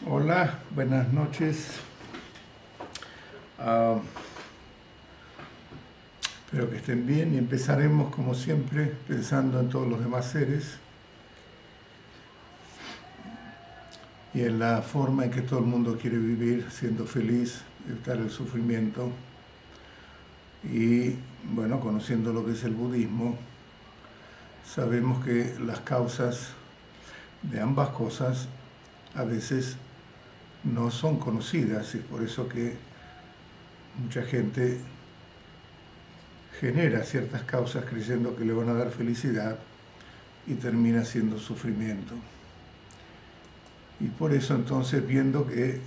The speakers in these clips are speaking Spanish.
Hola, buenas noches. Ah, Espero que estén bien y empezaremos como siempre pensando en todos los demás seres y en la forma en que todo el mundo quiere vivir siendo feliz, evitar el sufrimiento y bueno, conociendo lo que es el budismo, sabemos que las causas de ambas cosas a veces no son conocidas y es por eso que mucha gente genera ciertas causas creyendo que le van a dar felicidad y termina siendo sufrimiento. Y por eso entonces, viendo que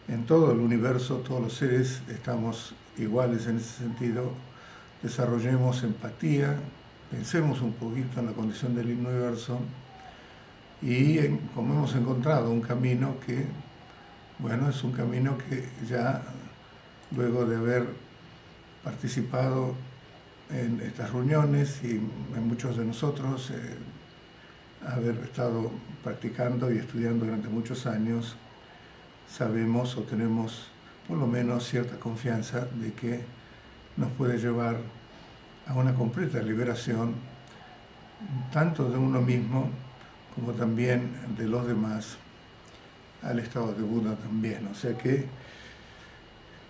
en todo el universo todos los seres estamos iguales en ese sentido, desarrollemos empatía, pensemos un poquito en la condición del universo y como hemos encontrado un camino que, bueno, es un camino que ya luego de haber participado en estas reuniones y en muchos de nosotros haber estado practicando y estudiando durante muchos años, sabemos o tenemos por lo menos cierta confianza de que nos puede llevar a una completa liberación tanto de uno mismo como también de los demás, al estado de Buda también. O sea que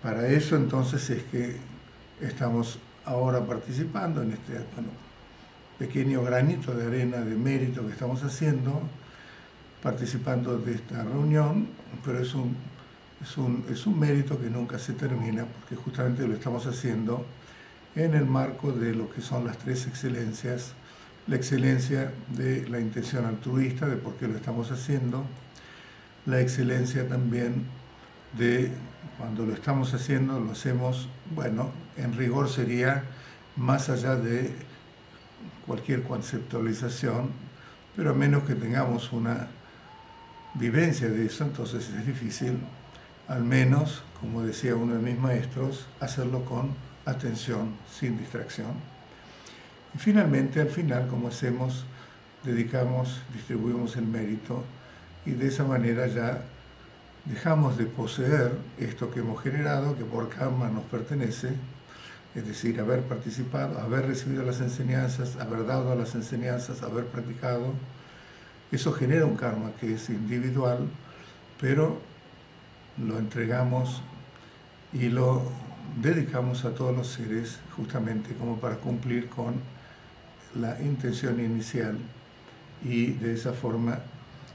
para eso entonces es que estamos ahora participando en este pequeño granito de arena de mérito que estamos haciendo, participando de esta reunión, pero es un mérito que nunca se termina porque justamente lo estamos haciendo en el marco de lo que son las tres excelencias: la excelencia de la intención altruista, de por qué lo estamos haciendo, la excelencia también de cuando lo estamos haciendo, lo hacemos, bueno, en rigor sería más allá de cualquier conceptualización, pero a menos que tengamos una vivencia de eso, entonces es difícil, al menos, como decía uno de mis maestros, hacerlo con atención, sin distracción. Y finalmente, al final, como hacemos, dedicamos, distribuimos el mérito y de esa manera ya dejamos de poseer esto que hemos generado, que por karma nos pertenece, es decir, haber participado, haber recibido las enseñanzas, haber dado las enseñanzas, haber practicado. Eso genera un karma que es individual, pero lo entregamos y lo dedicamos a todos los seres justamente como para cumplir con la intención inicial y de esa forma,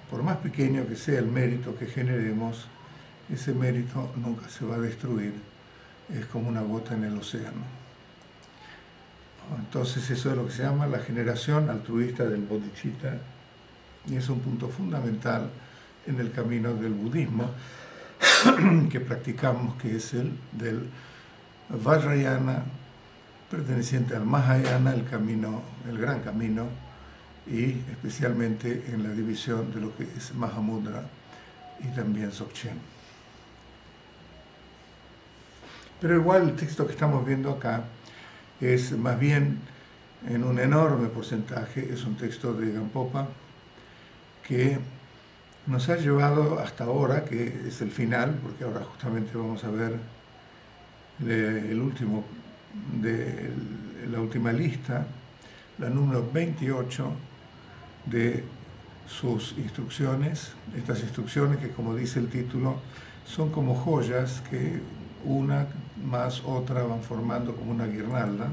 por más pequeño que sea el mérito que generemos, ese mérito nunca se va a destruir, es como una gota en el océano. Entonces eso es lo que se llama la generación altruista del bodhicitta y es un punto fundamental en el camino del budismo que practicamos, que es el del Vajrayana, perteneciente al Mahayana, el camino, el gran camino, y especialmente en la división de lo que es Mahamudra y también Dzogchen. Pero igual el texto que estamos viendo acá es más bien, en un enorme porcentaje, es un texto de Gampopa que nos ha llevado hasta ahora, que es el final, porque ahora justamente vamos a ver el último de la última lista, la número 28 de sus instrucciones. Estas instrucciones que, como dice el título, son como joyas que una más otra van formando como una guirnalda,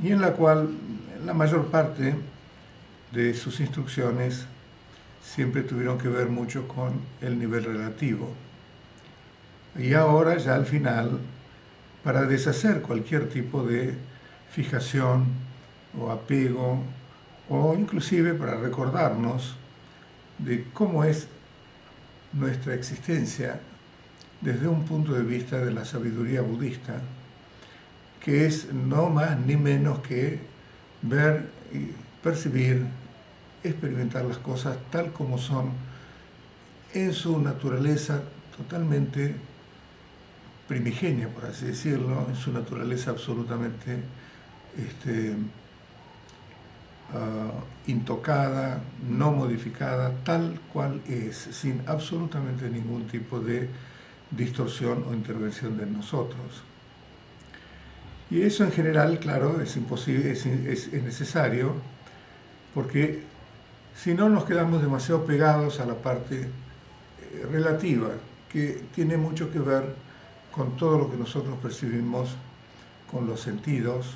y en la cual la mayor parte de sus instrucciones siempre tuvieron que ver mucho con el nivel relativo. Y ahora, ya al final, para deshacer cualquier tipo de fijación o apego, o inclusive para recordarnos de cómo es nuestra existencia desde un punto de vista de la sabiduría budista, que es no más ni menos que ver y percibir, experimentar las cosas tal como son en su naturaleza totalmente primigenia, por así decirlo, en su naturaleza absolutamente intocada, no modificada, tal cual es, sin absolutamente ningún tipo de distorsión o intervención de nosotros. Y eso en general, claro, es imposible, es necesario, porque si no nos quedamos demasiado pegados a la parte relativa, que tiene mucho que ver con todo lo que nosotros percibimos con los sentidos,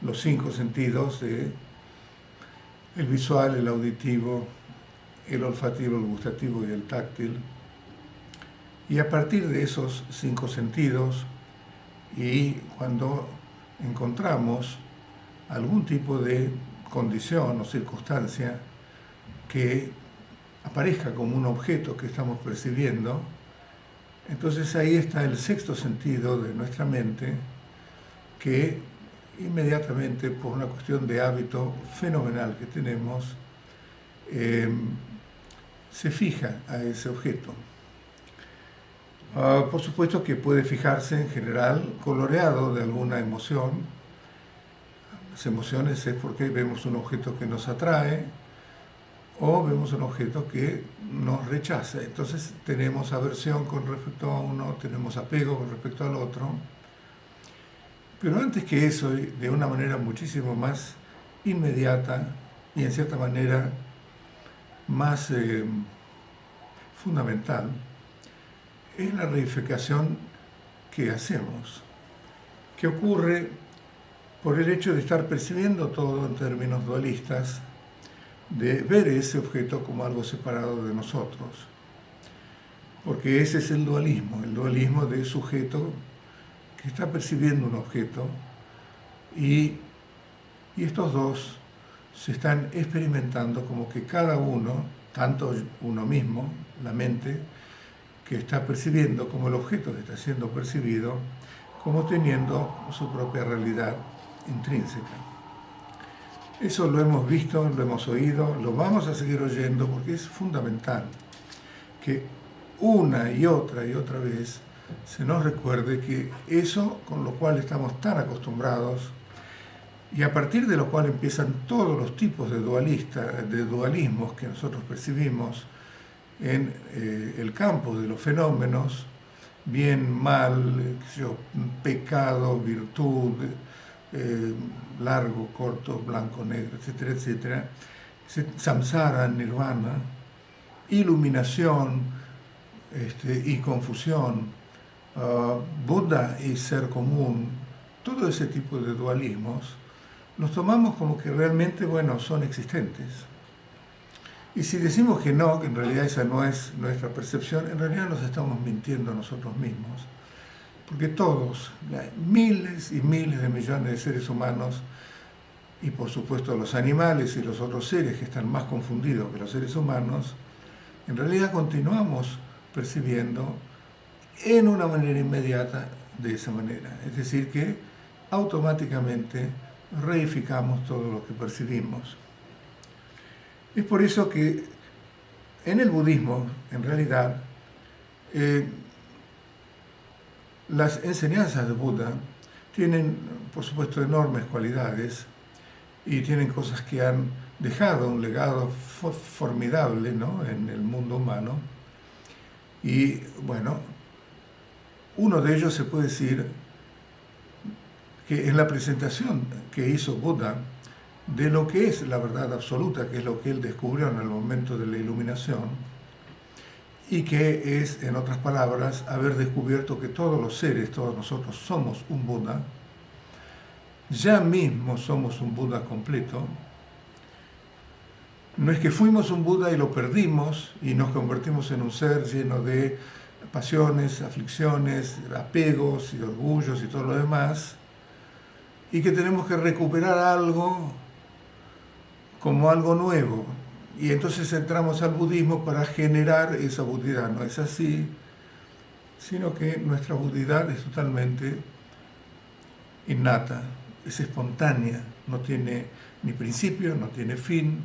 los 5 sentidos de el visual, el auditivo, el olfativo, el gustativo y el táctil. Y a partir de esos 5 sentidos, y cuando encontramos algún tipo de condición o circunstancia que aparezca como un objeto que estamos percibiendo, entonces ahí está el 6º sentido de nuestra mente, que inmediatamente, por una cuestión de hábito fenomenal que tenemos, se fija a ese objeto. Por supuesto que puede fijarse en general coloreado de alguna emoción. Las emociones es porque vemos un objeto que nos atrae o vemos un objeto que nos rechaza. Entonces tenemos aversión con respecto a uno, tenemos apego con respecto al otro. Pero antes que eso, de una manera muchísimo más inmediata y en cierta manera más fundamental, es la reificación que hacemos, que ocurre por el hecho de estar percibiendo todo en términos dualistas, de ver ese objeto como algo separado de nosotros. Porque ese es el dualismo de sujeto que está percibiendo un objeto y estos dos se están experimentando como que cada uno, tanto uno mismo, la mente, que está percibiendo como el objeto que está siendo percibido, como teniendo su propia realidad intrínseca. Eso lo hemos visto, lo hemos oído, lo vamos a seguir oyendo porque es fundamental que una y otra vez se nos recuerde que eso con lo cual estamos tan acostumbrados y a partir de lo cual empiezan todos los tipos de dualismos que nosotros percibimos en el campo de los fenómenos, bien, mal, pecado, virtud, largo, corto, blanco, negro, etcétera, etcétera, samsara, nirvana, iluminación y confusión, Buda y ser común, todo ese tipo de dualismos, los tomamos como que realmente, bueno, son existentes. Y si decimos que no, que en realidad esa no es nuestra percepción, en realidad nos estamos mintiendo a nosotros mismos. Porque todos, miles y miles de millones de seres humanos, y por supuesto los animales y los otros seres que están más confundidos que los seres humanos, en realidad continuamos percibiendo en una manera inmediata de esa manera. Es decir, que automáticamente reificamos todo lo que percibimos. Es por eso que en el budismo, en realidad, las enseñanzas de Buda tienen, por supuesto, enormes cualidades y tienen cosas que han dejado un legado formidable, ¿no?, en el mundo humano. Y bueno, uno de ellos se puede decir que en la presentación que hizo Buda de lo que es la verdad absoluta, que es lo que él descubrió en el momento de la iluminación, y que es, en otras palabras, haber descubierto que todos los seres, todos nosotros somos un Buda, ya mismo somos un Buda completo. No es que fuimos un Buda y lo perdimos y nos convertimos en un ser lleno de pasiones, aflicciones, apegos y orgullos y todo lo demás, y que tenemos que recuperar algo como algo nuevo. Y entonces entramos al budismo para generar esa budidad. No es así, sino que nuestra budidad es totalmente innata, es espontánea, no tiene ni principio, no tiene fin.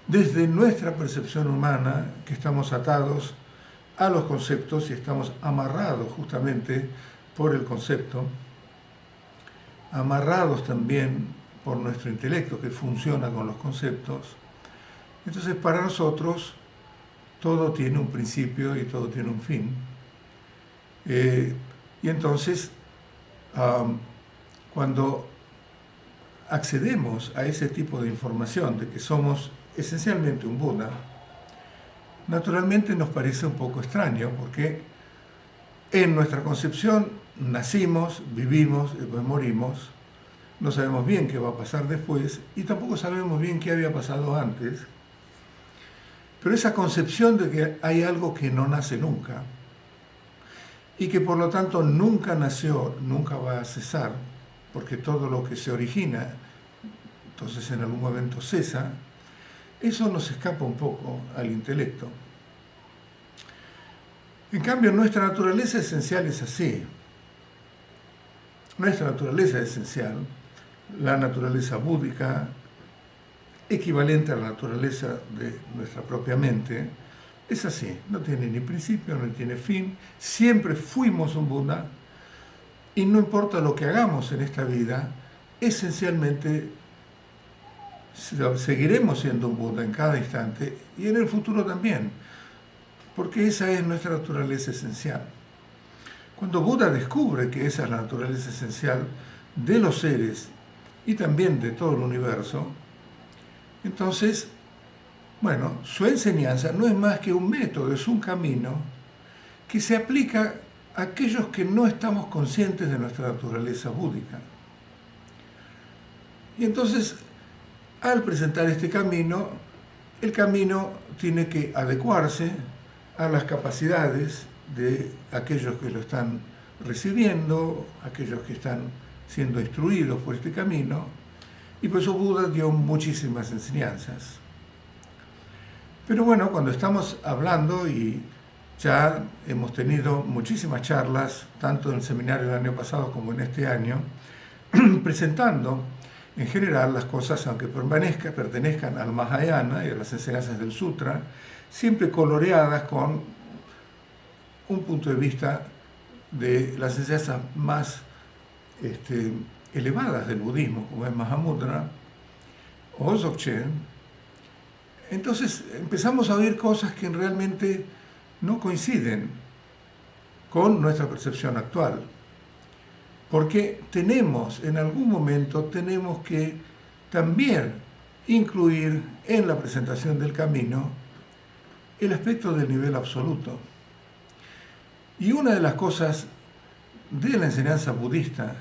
Desde nuestra percepción humana, que estamos atados a los conceptos y estamos amarrados justamente por el concepto, amarrados también por nuestro intelecto que funciona con los conceptos. Entonces para nosotros todo tiene un principio y todo tiene un fin. Y entonces cuando accedemos a ese tipo de información de que somos esencialmente un Buda, naturalmente nos parece un poco extraño porque en nuestra concepción nacimos, vivimos, después morimos, no sabemos bien qué va a pasar después y tampoco sabemos bien qué había pasado antes, pero esa concepción de que hay algo que no nace nunca y que por lo tanto nunca nació, nunca va a cesar, porque todo lo que se origina, entonces en algún momento cesa, eso nos escapa un poco al intelecto. En cambio, nuestra naturaleza esencial es así. Nuestra naturaleza esencial, la naturaleza búdica, equivalente a la naturaleza de nuestra propia mente, es así. No tiene ni principio, no tiene fin. Siempre fuimos un Buda y no importa lo que hagamos en esta vida, esencialmente seguiremos siendo un Buda en cada instante y en el futuro también, porque esa es nuestra naturaleza esencial. Cuando Buda descubre que esa es la naturaleza esencial de los seres y también de todo el universo, entonces, bueno, su enseñanza no es más que un método, es un camino que se aplica a aquellos que no estamos conscientes de nuestra naturaleza búdica. Y entonces, al presentar este camino, el camino tiene que adecuarse a las capacidades de aquellos que lo están recibiendo, aquellos que están siendo instruidos por este camino, y por eso Buda dio muchísimas enseñanzas. Pero bueno, cuando estamos hablando, y ya hemos tenido muchísimas charlas, tanto en el seminario del año pasado como en este año, presentando en general las cosas, aunque pertenezcan al Mahayana y a las enseñanzas del Sutra, siempre coloreadas con un punto de vista de las enseñanzas más elevadas del budismo, como es Mahamudra o Dzogchen. Entonces empezamos a oír cosas que realmente no coinciden con nuestra percepción actual, porque en algún momento tenemos que también incluir en la presentación del camino el aspecto del nivel absoluto. Y una de las cosas de la enseñanza budista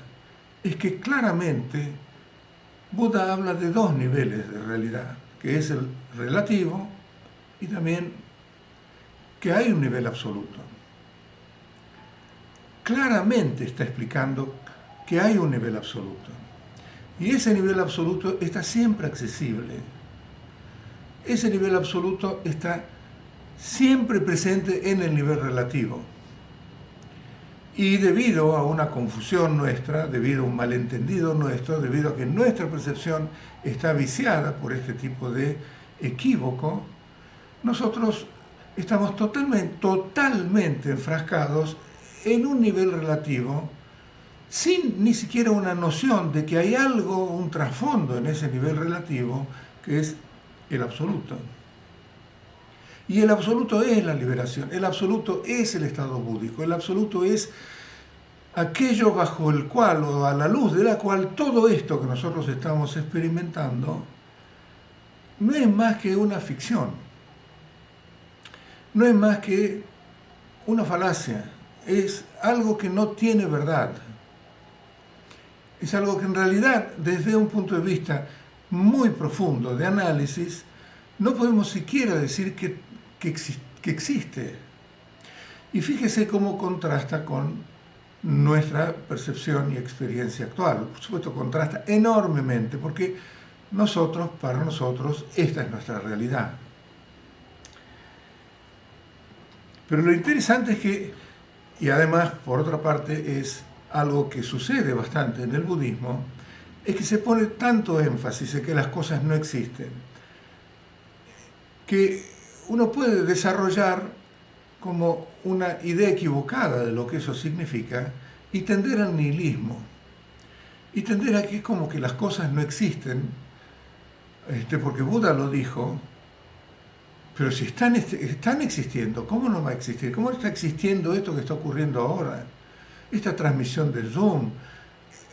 es que claramente Buda habla de dos niveles de realidad, que es el relativo y también que hay un nivel absoluto. Claramente está explicando que hay un nivel absoluto. Y ese nivel absoluto está siempre accesible. Ese nivel absoluto está siempre presente en el nivel relativo. Y debido a una confusión nuestra, debido a un malentendido nuestro, debido a que nuestra percepción está viciada por este tipo de equívoco, nosotros estamos totalmente enfrascados en un nivel relativo, sin ni siquiera una noción de que hay algo, un trasfondo en ese nivel relativo, que es el absoluto. Y el absoluto es la liberación, el absoluto es el estado búdico, el absoluto es aquello bajo el cual o a la luz de la cual todo esto que nosotros estamos experimentando no es más que una ficción, no es más que una falacia, es algo que no tiene verdad, es algo que en realidad desde un punto de vista muy profundo de análisis no podemos siquiera decir que existe. Y fíjese cómo contrasta con nuestra percepción y experiencia actual. Por supuesto, contrasta enormemente, porque para nosotros, esta es nuestra realidad. Pero lo interesante es que, y además, por otra parte, es algo que sucede bastante en el budismo, es que se pone tanto énfasis en que las cosas no existen, que uno puede desarrollar como una idea equivocada de lo que eso significa y tender al nihilismo. y tender a que es como que las cosas no existen, porque Buda lo dijo, pero si están existiendo, ¿cómo no va a existir? ¿Cómo está existiendo esto que está ocurriendo ahora? Esta transmisión de Zoom,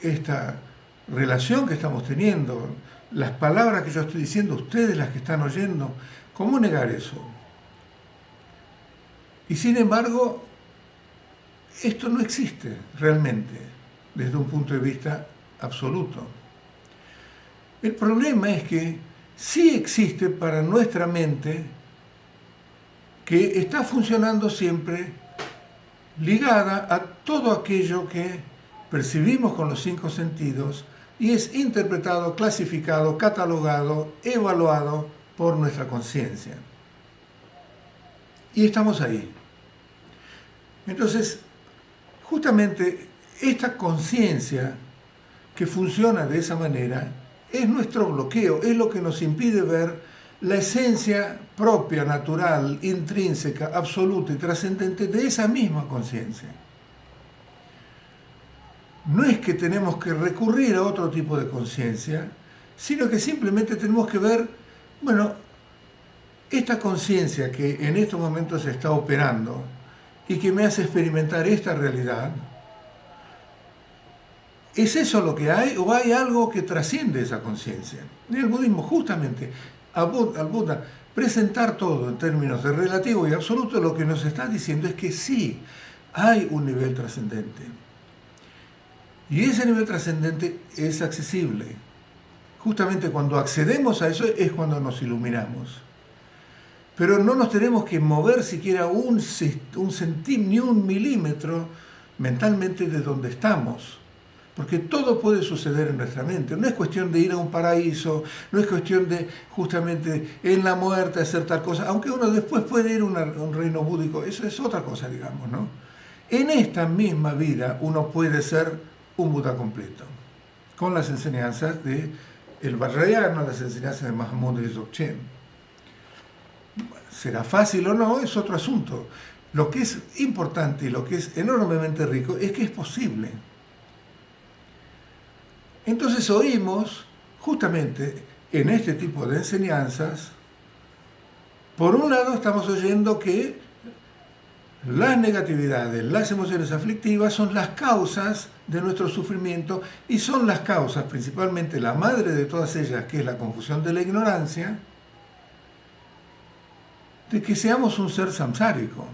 esta relación que estamos teniendo, las palabras que yo estoy diciendo, ustedes las que están oyendo, ¿cómo negar eso? Y sin embargo, esto no existe realmente desde un punto de vista absoluto. El problema es que sí existe para nuestra mente, que está funcionando siempre ligada a todo aquello que percibimos con los 5 sentidos y es interpretado, clasificado, catalogado, evaluado por nuestra conciencia. Y estamos ahí. Entonces, justamente esta conciencia que funciona de esa manera es nuestro bloqueo, es lo que nos impide ver la esencia propia, natural, intrínseca, absoluta y trascendente de esa misma conciencia. No es que tenemos que recurrir a otro tipo de conciencia, sino que simplemente tenemos que ver, bueno, esta conciencia que en estos momentos se está operando y que me hace experimentar esta realidad, ¿es eso lo que hay o hay algo que trasciende esa conciencia? En el budismo, justamente, al Buda presentar todo en términos de relativo y absoluto, lo que nos está diciendo es que sí, hay un nivel trascendente. Y ese nivel trascendente es accesible. Justamente cuando accedemos a eso es cuando nos iluminamos. Pero no nos tenemos que mover siquiera un centímetro ni un milímetro mentalmente de donde estamos. Porque todo puede suceder en nuestra mente. No es cuestión de ir a un paraíso, no es cuestión de justamente en la muerte hacer tal cosa, aunque uno después puede ir a un reino búdico, eso es otra cosa, digamos, ¿no? En esta misma vida uno puede ser un Buda completo, con las enseñanzas del Vajrayana, las enseñanzas de Mahamudra y Dzogchen. ¿Será fácil o no? Es otro asunto. Lo que es importante y lo que es enormemente rico es que es posible. Entonces oímos, justamente en este tipo de enseñanzas, por un lado estamos oyendo que las negatividades, las emociones aflictivas son las causas de nuestro sufrimiento y son las causas, principalmente la madre de todas ellas, que es la confusión de la ignorancia, de que seamos un ser samsárico.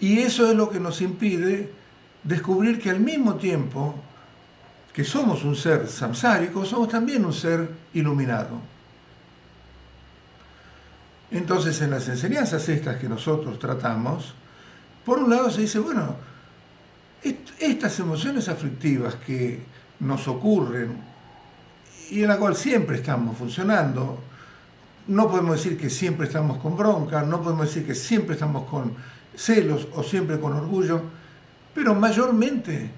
Y eso es lo que nos impide descubrir que al mismo tiempo que somos un ser samsárico, somos también un ser iluminado. Entonces, en las enseñanzas estas que nosotros tratamos, por un lado se dice, bueno, estas emociones aflictivas que nos ocurren y en la cual siempre estamos funcionando, no podemos decir que siempre estamos con bronca, no podemos decir que siempre estamos con celos o siempre con orgullo, pero mayormente,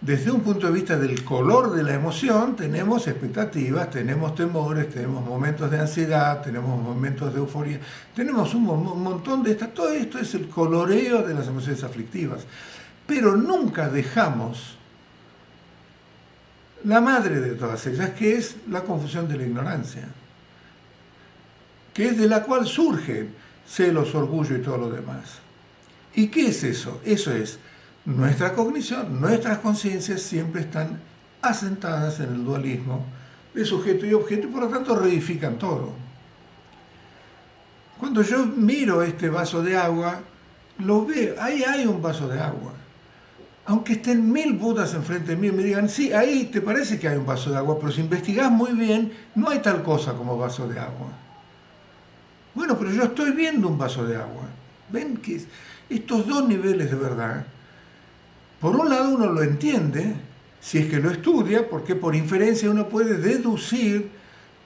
desde un punto de vista del color de la emoción, tenemos expectativas, tenemos temores, tenemos momentos de ansiedad, tenemos momentos de euforia, tenemos un montón de estas. Todo esto es el coloreo de las emociones aflictivas. Pero nunca dejamos la madre de todas ellas, que es la confusión de la ignorancia, que es de la cual surgen celos, orgullo y todo lo demás. ¿Y qué es eso? Eso es nuestra cognición, nuestras conciencias siempre están asentadas en el dualismo de sujeto y objeto y por lo tanto reedifican todo. Cuando yo miro este vaso de agua, lo veo, ahí hay un vaso de agua. Aunque estén 1000 Budas enfrente de mí y me digan, sí, ahí te parece que hay un vaso de agua, pero si investigás muy bien, no hay tal cosa como vaso de agua. Bueno, pero yo estoy viendo un vaso de agua. Ven que estos dos niveles de verdad, por un lado uno lo entiende, si es que lo estudia, porque por inferencia uno puede deducir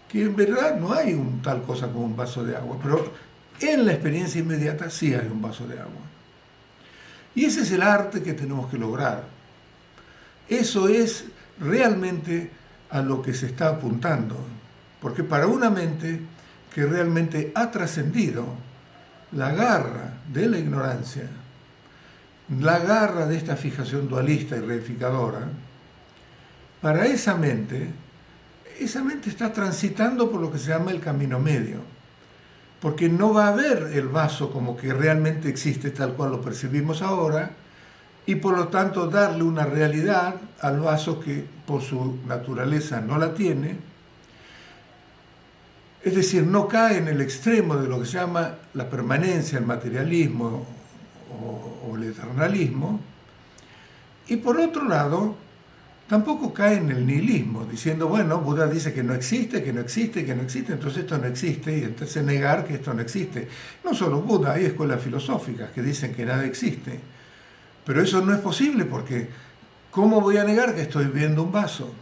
que en verdad no hay tal cosa como un vaso de agua, pero en la experiencia inmediata sí hay un vaso de agua. Y ese es el arte que tenemos que lograr. Eso es realmente a lo que se está apuntando, porque para una mente que realmente ha trascendido la garra de la ignorancia, la garra de esta fijación dualista y reificadora, para esa mente está transitando por lo que se llama el camino medio, porque no va a ver el vaso como que realmente existe tal cual lo percibimos ahora, y por lo tanto darle una realidad al vaso que por su naturaleza no la tiene. Es decir, no cae en el extremo de lo que se llama la permanencia, el materialismo o el eternalismo, y por otro lado, tampoco cae en el nihilismo, diciendo, bueno, Buda dice que no existe, que no existe, que no existe, entonces esto no existe, y entonces negar que esto no existe. No solo Buda, hay escuelas filosóficas que dicen que nada existe, pero eso no es posible porque ¿cómo voy a negar que estoy viendo un vaso?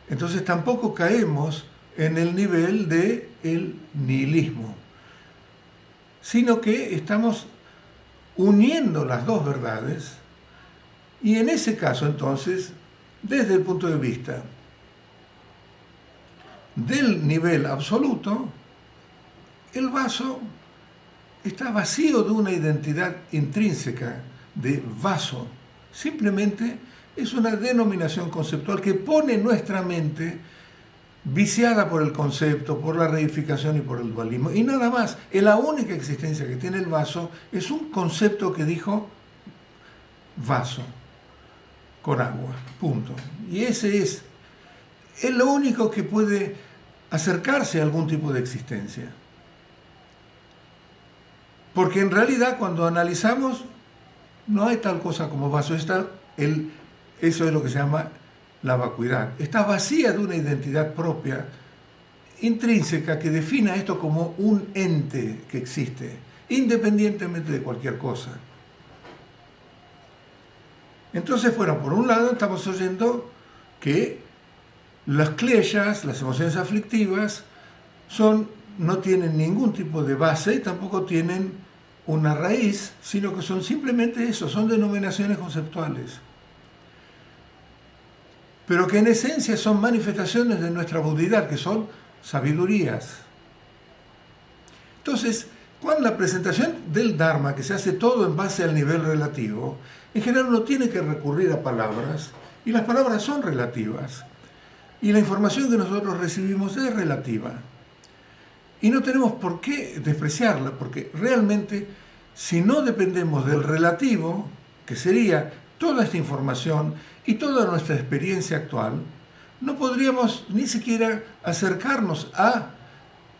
Entonces tampoco caemos en el nivel del nihilismo, sino que estamos uniendo las dos verdades, y en ese caso entonces, desde el punto de vista del nivel absoluto, el vaso está vacío de una identidad intrínseca de vaso. Simplemente es una denominación conceptual que pone nuestra mente viciada por el concepto, por la reificación y por el dualismo. Y nada más, la única existencia que tiene el vaso es un concepto que dijo vaso con agua, punto. Y ese es lo único que puede acercarse a algún tipo de existencia. Porque en realidad cuando analizamos, no hay tal cosa como vaso, eso es lo que se llama la vacuidad. Está vacía de una identidad propia, intrínseca, que defina esto como un ente que existe, independientemente de cualquier cosa. Entonces, bueno, por un lado estamos oyendo que las kleyas, las emociones aflictivas, no tienen ningún tipo de base y tampoco tienen una raíz, sino que son simplemente eso, son denominaciones conceptuales. Pero que en esencia son manifestaciones de nuestra budidad, que son sabidurías. Entonces, cuando la presentación del Dharma, que se hace todo en base al nivel relativo, en general uno tiene que recurrir a palabras, y las palabras son relativas. Y la información que nosotros recibimos es relativa. Y no tenemos por qué despreciarla, porque realmente, si no dependemos del relativo, que sería toda esta información y toda nuestra experiencia actual, no podríamos ni siquiera acercarnos a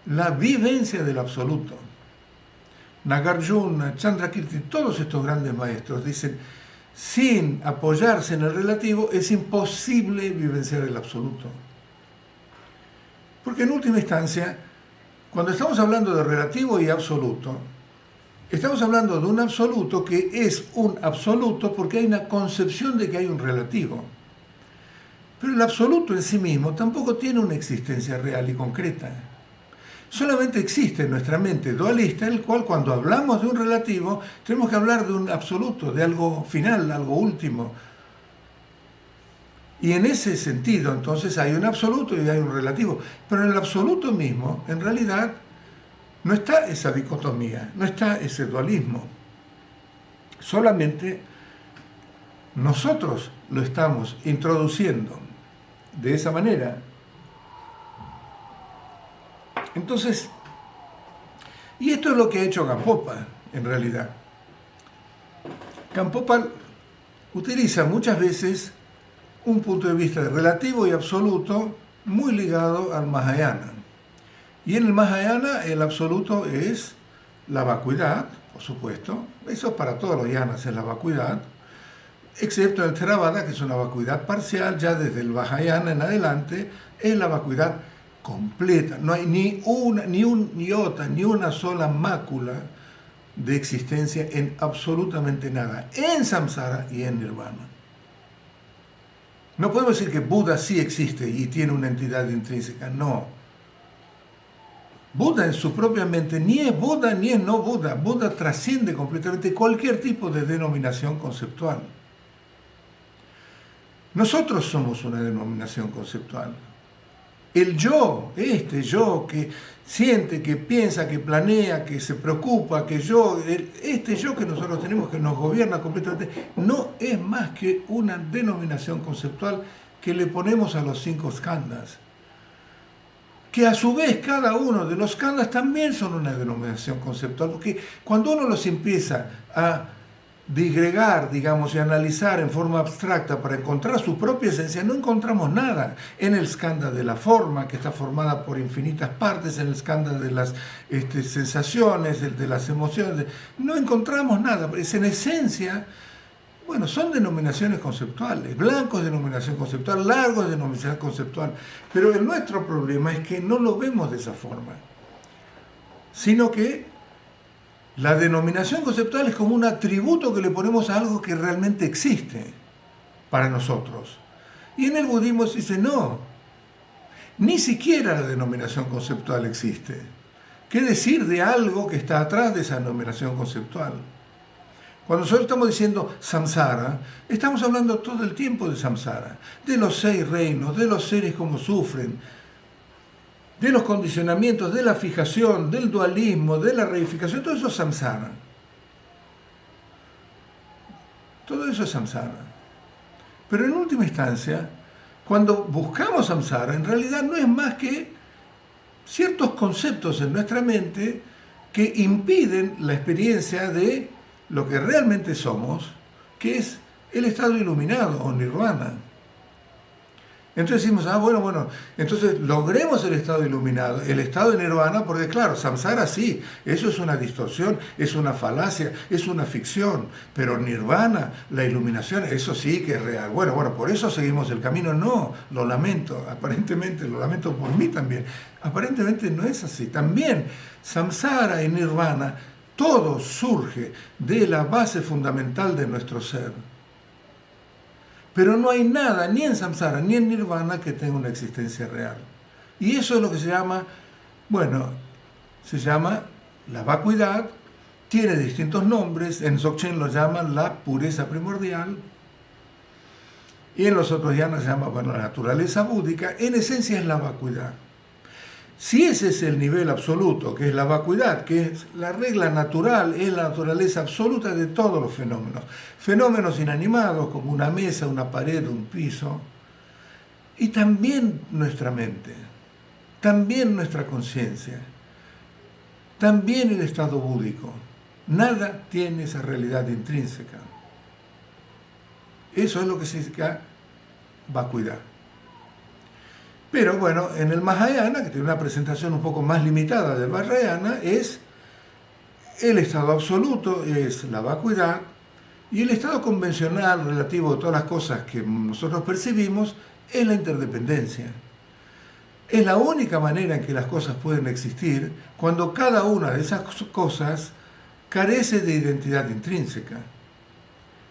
la vivencia del absoluto. Nagarjuna, Chandrakirti, todos estos grandes maestros dicen, sin apoyarse en el relativo es imposible vivenciar el absoluto. Porque en última instancia, cuando estamos hablando de relativo y absoluto, estamos hablando de un absoluto que es un absoluto porque hay una concepción de que hay un relativo. Pero el absoluto en sí mismo tampoco tiene una existencia real y concreta. Solamente existe en nuestra mente dualista, en el cual cuando hablamos de un relativo, tenemos que hablar de un absoluto, de algo final, algo último. Y en ese sentido, entonces, hay un absoluto y hay un relativo. Pero en el absoluto mismo, en realidad, no está esa dicotomía, no está ese dualismo. Solamente nosotros lo estamos introduciendo de esa manera. Entonces, y esto es lo que ha hecho Gampopa, en realidad. Gampopa utiliza muchas veces un punto de vista relativo y absoluto muy ligado al Mahayana. Y en el Mahayana el absoluto es la vacuidad, por supuesto. Eso para todos los yanas es la vacuidad, excepto el Theravada, que es una vacuidad parcial. Ya desde el Mahayana en adelante es la vacuidad completa. No hay ni un iota, ni una sola mácula de existencia en absolutamente nada, en samsara y en nirvana. No podemos decir que Buda sí existe y tiene una entidad intrínseca, no. Buda en su propia mente ni es Buda ni es no Buda. Buda trasciende completamente cualquier tipo de denominación conceptual. Nosotros somos una denominación conceptual. El yo, este yo que siente, que piensa, que planea, que se preocupa, este yo que nosotros tenemos, que nos gobierna completamente, no es más que una denominación conceptual que le ponemos a los 5 skandhas, que a su vez cada uno de los skandhas también son una denominación conceptual, porque cuando uno los empieza a disgregar, digamos, y analizar en forma abstracta para encontrar su propia esencia, no encontramos nada. En el skandha de la forma, que está formada por infinitas partes, en el skandha de las sensaciones, de las emociones, no encontramos nada. Es en esencia, bueno, son denominaciones conceptuales. Blanco es denominación conceptual, largo es denominación conceptual, pero nuestro problema es que no lo vemos de esa forma, sino que la denominación conceptual es como un atributo que le ponemos a algo que realmente existe para nosotros. Y en el budismo se dice, no, ni siquiera la denominación conceptual existe. ¿Qué decir de algo que está atrás de esa denominación conceptual? Cuando nosotros estamos diciendo samsara, estamos hablando todo el tiempo de samsara, de los 6 reinos, de los seres como sufren, de los condicionamientos, de la fijación, del dualismo, de la reificación, todo eso es samsara. Todo eso es samsara. Pero en última instancia, cuando buscamos samsara, en realidad no es más que ciertos conceptos en nuestra mente que impiden la experiencia de lo que realmente somos, que es el estado iluminado o nirvana. Entonces decimos, bueno, entonces logremos el estado iluminado, el estado de nirvana, porque claro, samsara sí, eso es una distorsión, es una falacia, es una ficción, pero nirvana, la iluminación, eso sí que es real. Bueno, por eso seguimos el camino. No, lo lamento, aparentemente, lo lamento por mí también, aparentemente no es así. También samsara y nirvana, todo surge de la base fundamental de nuestro ser. Pero no hay nada, ni en samsara, ni en nirvana, que tenga una existencia real. Y eso es lo que se llama, se llama la vacuidad, tiene distintos nombres, en Dzogchen lo llaman la pureza primordial, y en los otros yanas se llama, la naturaleza búdica. En esencia es la vacuidad. Si ese es el nivel absoluto, que es la vacuidad, que es la regla natural, es la naturaleza absoluta de todos los fenómenos. Fenómenos inanimados como una mesa, una pared, un piso. Y también nuestra mente, también nuestra conciencia, también el estado búdico. Nada tiene esa realidad intrínseca. Eso es lo que significa vacuidad. Pero bueno, en el Mahayana, que tiene una presentación un poco más limitada del Vajrayana, es el estado absoluto, es la vacuidad, y el estado convencional relativo a todas las cosas que nosotros percibimos es la interdependencia. Es la única manera en que las cosas pueden existir cuando cada una de esas cosas carece de identidad intrínseca.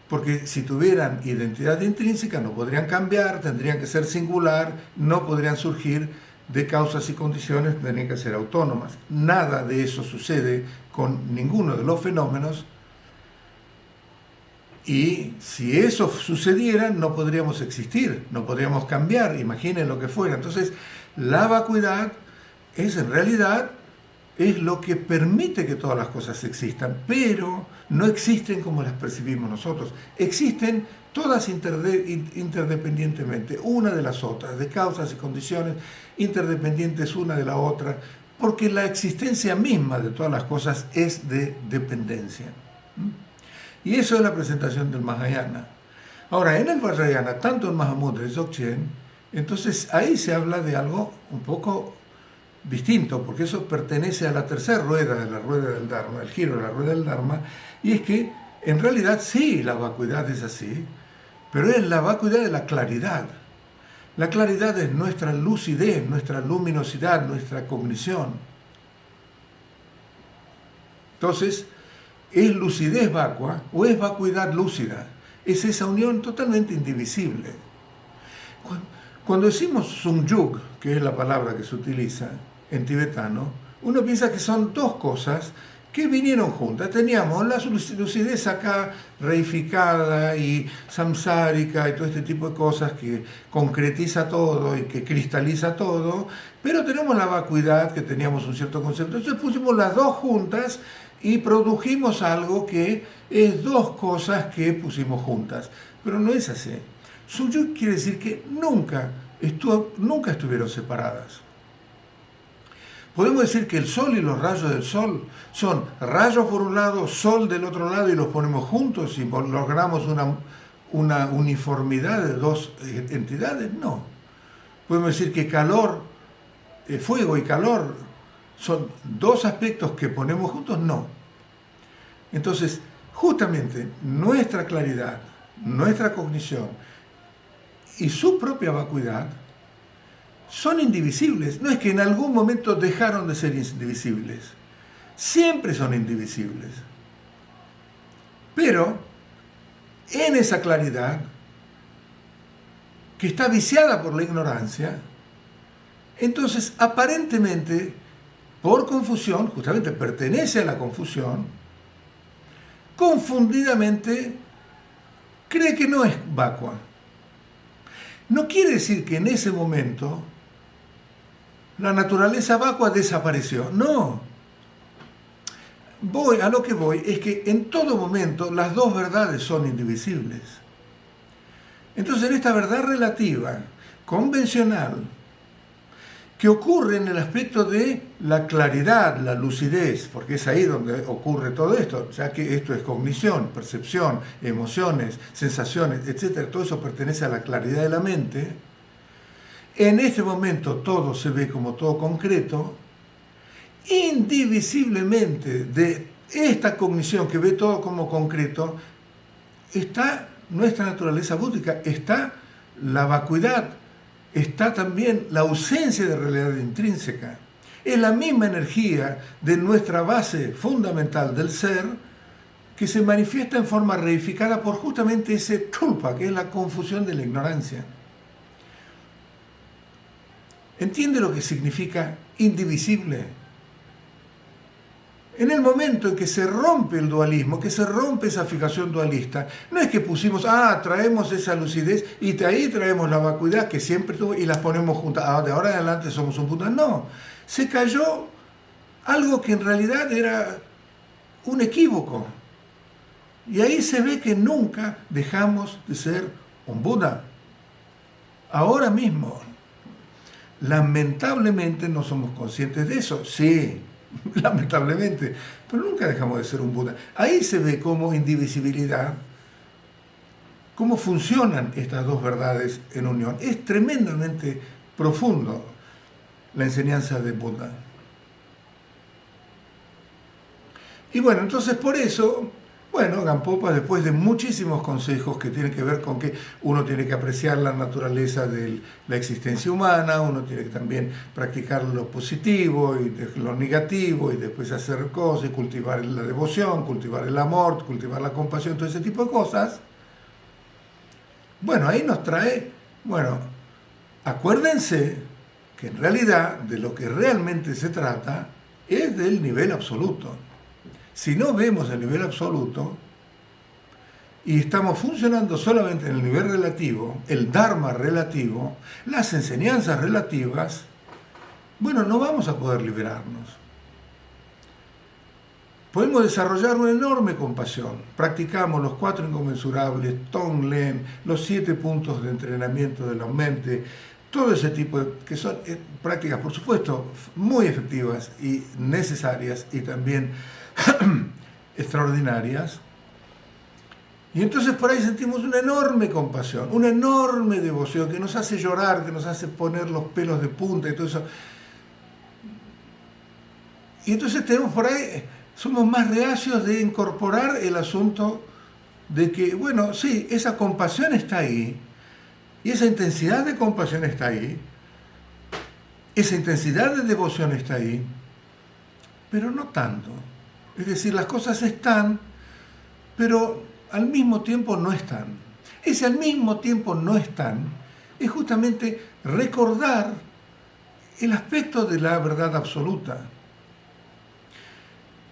Porque si tuvieran identidad intrínseca no podrían cambiar, tendrían que ser singular, no podrían surgir de causas y condiciones, tendrían que ser autónomas. Nada de eso sucede con ninguno de los fenómenos, y si eso sucediera no podríamos existir, no podríamos cambiar, imaginen lo que fuera. Entonces la vacuidad es en realidad es lo que permite que todas las cosas existan, pero no existen como las percibimos nosotros. Existen todas interdependientemente, una de las otras, de causas y condiciones interdependientes una de la otra, porque la existencia misma de todas las cosas es de dependencia. Y eso es la presentación del Mahayana. Ahora, en el Vajrayana, tanto en Mahamudra y Dzogchen, entonces ahí se habla de algo un poco distinto, porque eso pertenece a la tercera rueda de la rueda del Dharma, el giro de la rueda del Dharma, y es que en realidad sí, la vacuidad es así, pero es la vacuidad de la claridad. La claridad es nuestra lucidez, nuestra luminosidad, nuestra cognición. Entonces, ¿es lucidez vacua o es vacuidad lúcida? Es esa unión totalmente indivisible. Cuando decimos Sungyug, que es la palabra que se utiliza en tibetano, uno piensa que son dos cosas que vinieron juntas. Teníamos la lucidez acá reificada y samsárica y todo este tipo de cosas que concretiza todo y que cristaliza todo, pero tenemos la vacuidad, que teníamos un cierto concepto. Entonces pusimos las dos juntas y produjimos algo que es dos cosas que pusimos juntas. Pero no es así. Subyug quiere decir que nunca estuvieron separadas. Podemos decir que el sol y los rayos del sol son rayos por un lado, sol del otro lado, y los ponemos juntos y logramos una uniformidad de dos entidades. No. Podemos decir que calor, fuego y calor son dos aspectos que ponemos juntos. No. Entonces, justamente nuestra claridad, nuestra cognición y su propia vacuidad son indivisibles. No es que en algún momento dejaron de ser indivisibles. Siempre son indivisibles. Pero en esa claridad, que está viciada por la ignorancia, entonces aparentemente, por confusión, justamente pertenece a la confusión, confundidamente cree que no es vacua. No quiere decir que en ese momento la naturaleza vacua desapareció. No. A lo que voy es que en todo momento las dos verdades son indivisibles. Entonces, en esta verdad relativa, convencional, que ocurre en el aspecto de la claridad, la lucidez, porque es ahí donde ocurre todo esto, ya que esto es cognición, percepción, emociones, sensaciones, etc. Todo eso pertenece a la claridad de la mente. En este momento todo se ve como todo concreto. Indivisiblemente de esta cognición que ve todo como concreto, está nuestra naturaleza búdica, está la vacuidad, está también la ausencia de realidad intrínseca. Es la misma energía de nuestra base fundamental del ser que se manifiesta en forma reificada por justamente ese tulpa, que es la confusión de la ignorancia. ¿Entiende lo que significa indivisible? En el momento en que se rompe el dualismo, que se rompe esa fijación dualista, no es que pusimos, traemos esa lucidez y de ahí traemos la vacuidad que siempre tuvo y las ponemos juntas, de ahora en adelante somos un Buda. No, se cayó algo que en realidad era un equívoco. Y ahí se ve que nunca dejamos de ser un Buda. Ahora mismo, lamentablemente no somos conscientes de eso, sí. Lamentablemente, pero nunca dejamos de ser un Buda. Ahí se ve cómo indivisibilidad, cómo funcionan estas dos verdades en unión. Es tremendamente profundo la enseñanza de Buda. Y bueno, entonces por eso, Gampopa, después de muchísimos consejos que tienen que ver con que uno tiene que apreciar la naturaleza de la existencia humana, uno tiene que también practicar lo positivo y lo negativo y después hacer cosas y cultivar la devoción, cultivar el amor, cultivar la compasión, todo ese tipo de cosas. Ahí nos trae, acuérdense que en realidad de lo que realmente se trata es del nivel absoluto. Si no vemos el nivel absoluto y estamos funcionando solamente en el nivel relativo, el Dharma relativo, las enseñanzas relativas, no vamos a poder liberarnos. Podemos desarrollar una enorme compasión. Practicamos los 4 inconmensurables, Tonglen, los 7 puntos de entrenamiento de la mente, todo ese tipo que son prácticas, por supuesto, muy efectivas y necesarias y también extraordinarias. Y entonces por ahí sentimos una enorme compasión, una enorme devoción que nos hace llorar, que nos hace poner los pelos de punta y todo eso. Y entonces tenemos por ahí, somos más reacios de incorporar el asunto de que, sí, esa compasión está ahí, y esa intensidad de compasión está ahí, esa intensidad de devoción está ahí, pero no tanto. Es decir, las cosas están, pero al mismo tiempo no están. Ese al mismo tiempo no están es justamente recordar el aspecto de la verdad absoluta.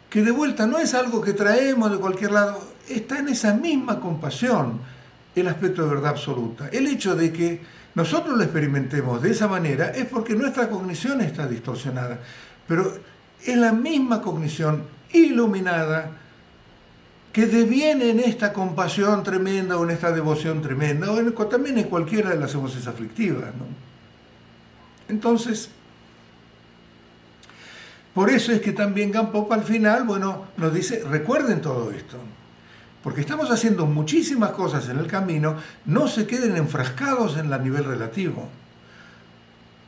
Que de vuelta no es algo que traemos de cualquier lado, está en esa misma compasión el aspecto de verdad absoluta. El hecho de que nosotros lo experimentemos de esa manera es porque nuestra cognición está distorsionada, pero es la misma cognición iluminada que deviene en esta compasión tremenda o en esta devoción tremenda, o también en cualquiera de las emociones aflictivas, ¿no? Entonces, por eso es que también Gampopa al final, bueno, nos dice, recuerden todo esto, porque estamos haciendo muchísimas cosas en el camino, no se queden enfrascados en el nivel relativo.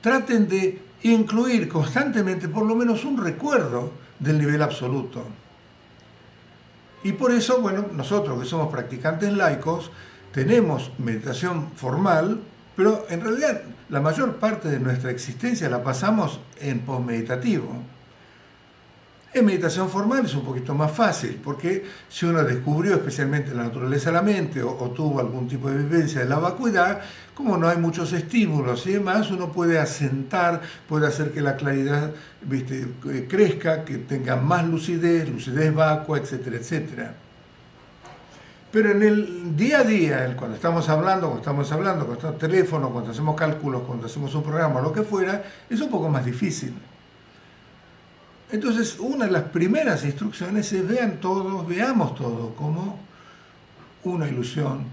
Traten de incluir constantemente por lo menos un recuerdo del nivel absoluto. Y por eso, bueno, nosotros que somos practicantes laicos, tenemos meditación formal, pero en realidad la mayor parte de nuestra existencia la pasamos en posmeditativo. En meditación formal es un poquito más fácil, porque si uno descubrió especialmente la naturaleza de la mente o tuvo algún tipo de vivencia de la vacuidad, como no hay muchos estímulos y demás, uno puede asentar, puede hacer que la claridad, crezca, que tenga más lucidez vacua, etcétera, etcétera. Pero en el día a día, cuando estamos hablando, cuando estamos teléfono, cuando hacemos cálculos, cuando hacemos un programa, lo que fuera, es un poco más difícil. Entonces, una de las primeras instrucciones es veamos todo como una ilusión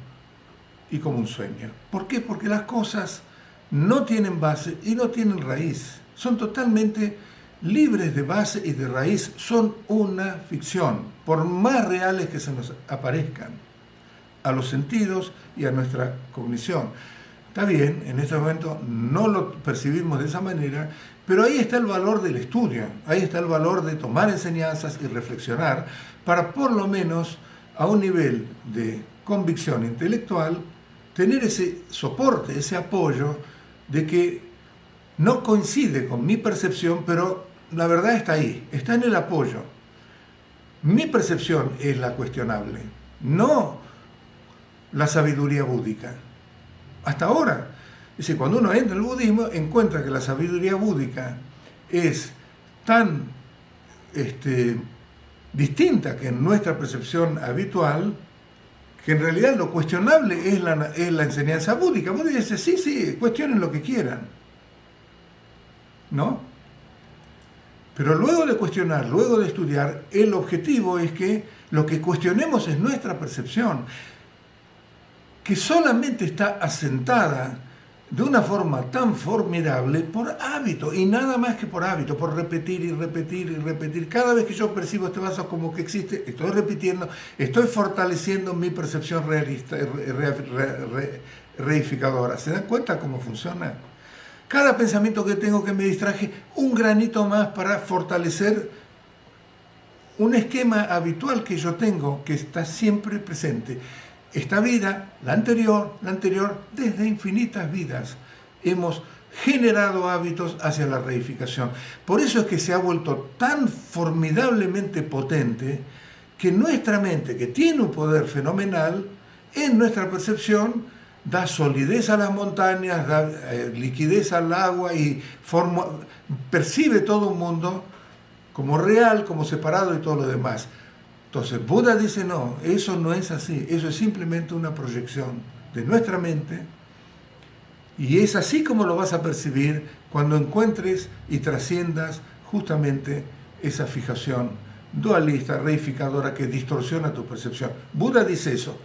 y como un sueño. ¿Por qué? Porque las cosas no tienen base y no tienen raíz. Son totalmente libres de base y de raíz. Son una ficción, por más reales que se nos aparezcan a los sentidos y a nuestra cognición. Está bien, en este momento no lo percibimos de esa manera, pero ahí está el valor del estudio, ahí está el valor de tomar enseñanzas y reflexionar para por lo menos a un nivel de convicción intelectual tener ese soporte, ese apoyo de que no coincide con mi percepción, pero la verdad está ahí, está en el apoyo. Mi percepción es la cuestionable, no la sabiduría búdica. Hasta ahora, es decir, cuando uno entra en el budismo, encuentra que la sabiduría búdica es tan distinta que en nuestra percepción habitual, que en realidad lo cuestionable es la enseñanza búdica. Buda dice, sí, cuestionen lo que quieran, ¿no? Pero luego de cuestionar, luego de estudiar, el objetivo es que lo que cuestionemos es nuestra percepción, que solamente está asentada de una forma tan formidable por hábito, y nada más que por hábito, por repetir y repetir y repetir. Cada vez que yo percibo este vaso como que existe, estoy repitiendo, estoy fortaleciendo mi percepción realista, reificadora. ¿Se dan cuenta cómo funciona? Cada pensamiento que tengo que me distraje, un granito más para fortalecer un esquema habitual que yo tengo, que está siempre presente. Esta vida, la anterior, desde infinitas vidas, hemos generado hábitos hacia la reificación. Por eso es que se ha vuelto tan formidablemente potente que nuestra mente, que tiene un poder fenomenal, en nuestra percepción, da solidez a las montañas, da liquidez al agua y percibe todo un mundo como real, como separado y todo lo demás. Entonces Buda dice, no, eso no es así, eso es simplemente una proyección de nuestra mente y es así como lo vas a percibir cuando encuentres y trasciendas justamente esa fijación dualista, reificadora que distorsiona tu percepción. Buda dice eso.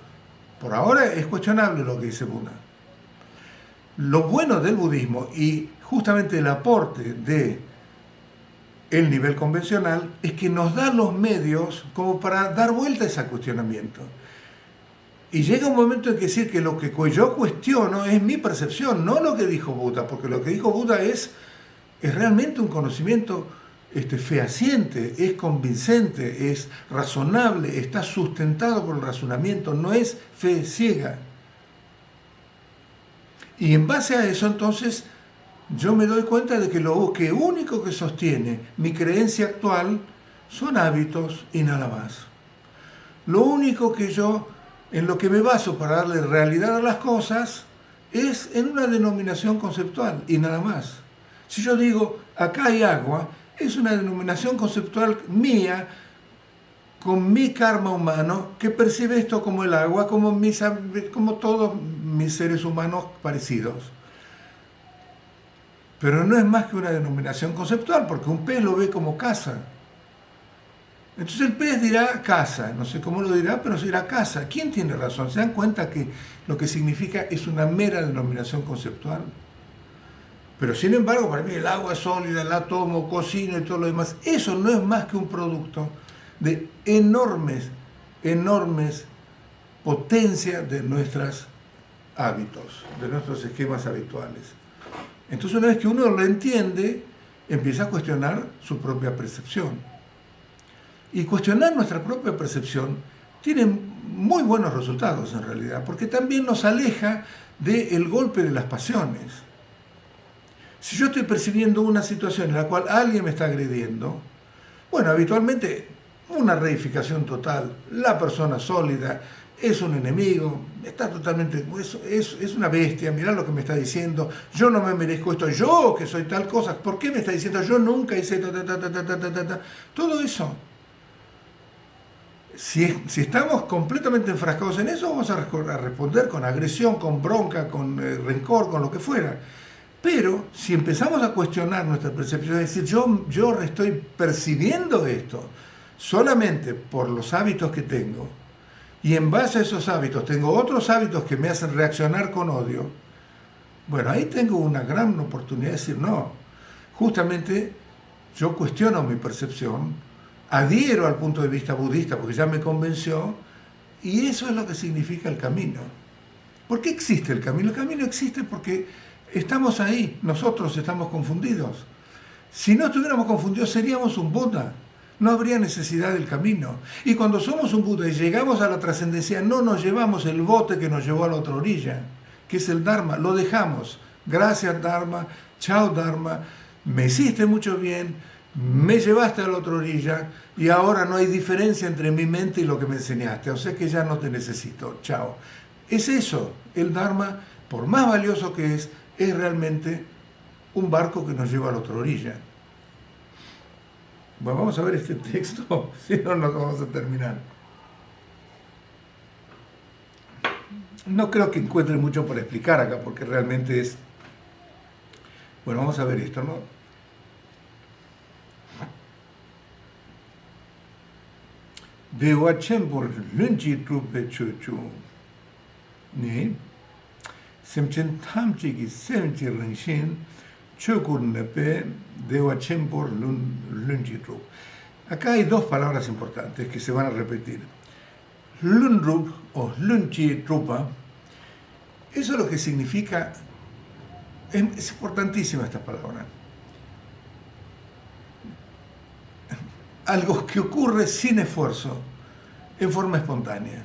Por ahora es cuestionable lo que dice Buda. Lo bueno del budismo y justamente el aporte de el nivel convencional es que nos da los medios como para dar vuelta a ese cuestionamiento. Y llega un momento en que decir que lo que yo cuestiono es mi percepción, no lo que dijo Buda, porque lo que dijo Buda es realmente un conocimiento fehaciente, es convincente, es razonable, está sustentado por el razonamiento, no es fe ciega. Y en base a eso, entonces, yo me doy cuenta de que lo único que sostiene mi creencia actual son hábitos y nada más. Lo único que en lo que me baso para darle realidad a las cosas, es en una denominación conceptual y nada más. Si yo digo, acá hay agua, es una denominación conceptual mía, con mi karma humano, que percibe esto como el agua, como todos mis seres humanos parecidos. Pero no es más que una denominación conceptual, porque un pez lo ve como casa. Entonces el pez dirá casa, no sé cómo lo dirá, pero se dirá casa. ¿Quién tiene razón? ¿Se dan cuenta que lo que significa es una mera denominación conceptual? Pero sin embargo, para mí el agua es sólida, la tomo, cocino y todo lo demás. Eso no es más que un producto de enormes potencias de nuestros hábitos, de nuestros esquemas habituales. Entonces una vez que uno lo entiende, empieza a cuestionar su propia percepción. Y cuestionar nuestra propia percepción tiene muy buenos resultados en realidad, porque también nos aleja del golpe de las pasiones. Si yo estoy percibiendo una situación en la cual alguien me está agrediendo, bueno, habitualmente una reificación total, la persona sólida, es un enemigo, está totalmente, es una bestia, mirá lo que me está diciendo, yo no me merezco esto, yo que soy tal cosa, ¿por qué me está diciendo yo nunca hice todo eso? Si estamos completamente enfrascados en eso, vamos a responder con agresión, con bronca, con rencor, con lo que fuera. Pero si empezamos a cuestionar nuestra percepción, es decir, yo estoy percibiendo esto solamente por los hábitos que tengo, y en base a esos hábitos tengo otros hábitos que me hacen reaccionar con odio, bueno, ahí tengo una gran oportunidad de decir, no, justamente yo cuestiono mi percepción, adhiero al punto de vista budista porque ya me convenció, y eso es lo que significa el camino. ¿Por qué existe el camino? El camino existe porque estamos ahí, nosotros estamos confundidos. Si no estuviéramos confundidos seríamos un Buda, no habría necesidad del camino. Y cuando somos un Buda y llegamos a la trascendencia, no nos llevamos el bote que nos llevó a la otra orilla, que es el Dharma, lo dejamos. Gracias Dharma, chao Dharma, me hiciste mucho bien, me llevaste a la otra orilla y ahora no hay diferencia entre mi mente y lo que me enseñaste, o sea que ya no te necesito, chao. Es eso, el Dharma, por más valioso que es realmente un barco que nos lleva a la otra orilla. Bueno, vamos a ver este texto, si no, no vamos a terminar. No creo que encuentre mucho por explicar acá, porque realmente es... Bueno, vamos a ver esto, ¿no? Dewa Chenpo Lunchi Trupe Chuchu. Ni Semchen Tamchi ki Semchi Rinshin Chukur Nepe Dewa Chenpo Lunchi Trupe. Acá hay dos palabras importantes que se van a repetir. Lunrup o Lunchi Trupa. Eso es lo que significa. Es importantísima esta palabra. Algo que ocurre sin esfuerzo, en forma espontánea.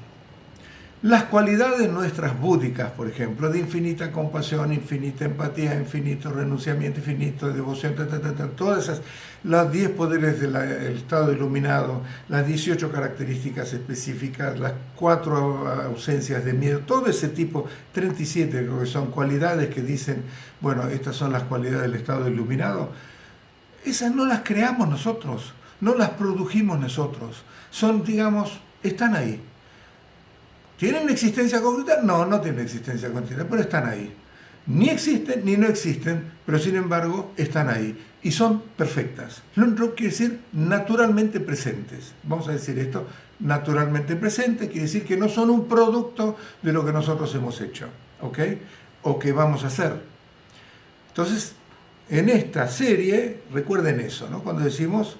Las cualidades nuestras búdicas, por ejemplo, de infinita compasión, infinita empatía, infinito renunciamiento, infinito devoción, todas esas, los 10 poderes del estado iluminado, las 18 características específicas, las 4 ausencias de miedo, todo ese tipo, 37 creo que son cualidades que dicen, bueno, estas son las cualidades del estado iluminado, esas no las creamos nosotros. No las produjimos nosotros, son, digamos, están ahí. ¿Tienen existencia concreta? No, no tienen existencia concreta, pero están ahí. Ni existen ni no existen, pero sin embargo están ahí y son perfectas. Lunrup quiere decir naturalmente presentes. Vamos a decir esto, naturalmente presente, quiere decir que no son un producto de lo que nosotros hemos hecho, ¿ok? O que vamos a hacer. Entonces, en esta serie, recuerden eso, ¿no? Cuando decimos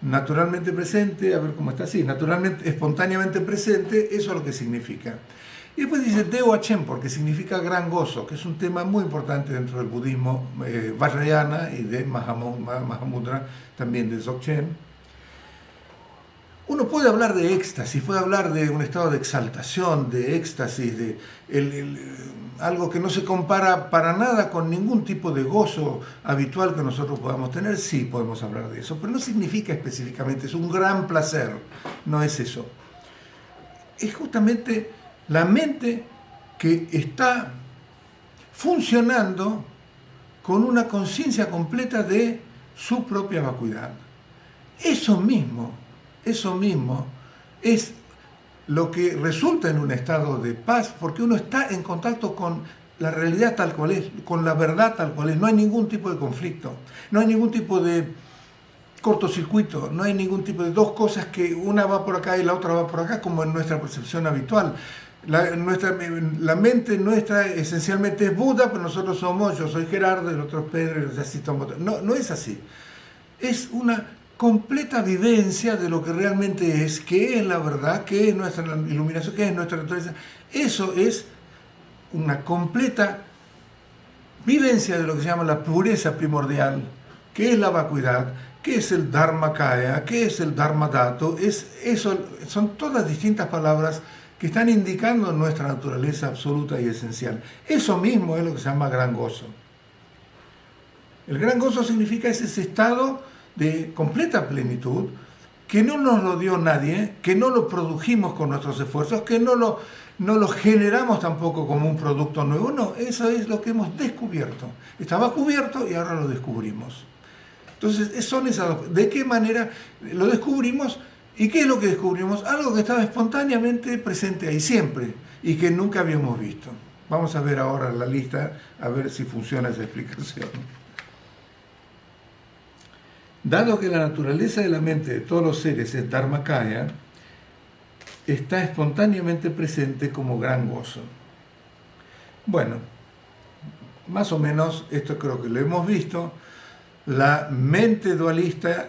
naturalmente presente, a ver cómo está así, naturalmente, espontáneamente presente, eso es lo que significa. Y después dice Dewa Chenpo, que significa gran gozo, que es un tema muy importante dentro del budismo Vajrayana y de Mahamudra, también de Dzogchen. Uno puede hablar de éxtasis, puede hablar de un estado de exaltación, de éxtasis, de algo que no se compara para nada con ningún tipo de gozo habitual que nosotros podamos tener. Sí, podemos hablar de eso, pero no significa específicamente, es un gran placer, no es eso. Es justamente la mente que está funcionando con una conciencia completa de su propia vacuidad. Eso mismo es lo que resulta en un estado de paz, porque uno está en contacto con la realidad tal cual es, con la verdad tal cual es. No hay ningún tipo de conflicto, no hay ningún tipo de cortocircuito, no hay ningún tipo de dos cosas que una va por acá y la otra va por acá, como en nuestra percepción habitual. La mente nuestra esencialmente es Buda, pero nosotros somos, yo soy Gerardo, el otro es Pedro, y así somos. No, no es así. Es una completa vivencia de lo que realmente es, que es la verdad, que es nuestra iluminación, que es nuestra naturaleza. Eso es una completa vivencia de lo que se llama la pureza primordial, que es la vacuidad, que es el Dharmakaya, que es el Dharmadato. Eso son todas distintas palabras que están indicando nuestra naturaleza absoluta y esencial. Eso mismo es lo que se llama gran gozo. El gran gozo significa ese estado de completa plenitud, que no nos lo dio nadie, que no lo produjimos con nuestros esfuerzos, que no lo generamos tampoco como un producto nuevo. No, eso es lo que hemos descubierto. Estaba cubierto y ahora lo descubrimos. Entonces, son esas dos. ¿De qué manera lo descubrimos? ¿Y qué es lo que descubrimos? Algo que estaba espontáneamente presente ahí siempre y que nunca habíamos visto. Vamos a ver ahora la lista, a ver si funciona esa explicación. Dado que la naturaleza de la mente de todos los seres es Dharmakaya, está espontáneamente presente como gran gozo. Bueno, más o menos esto creo que lo hemos visto. La mente dualista,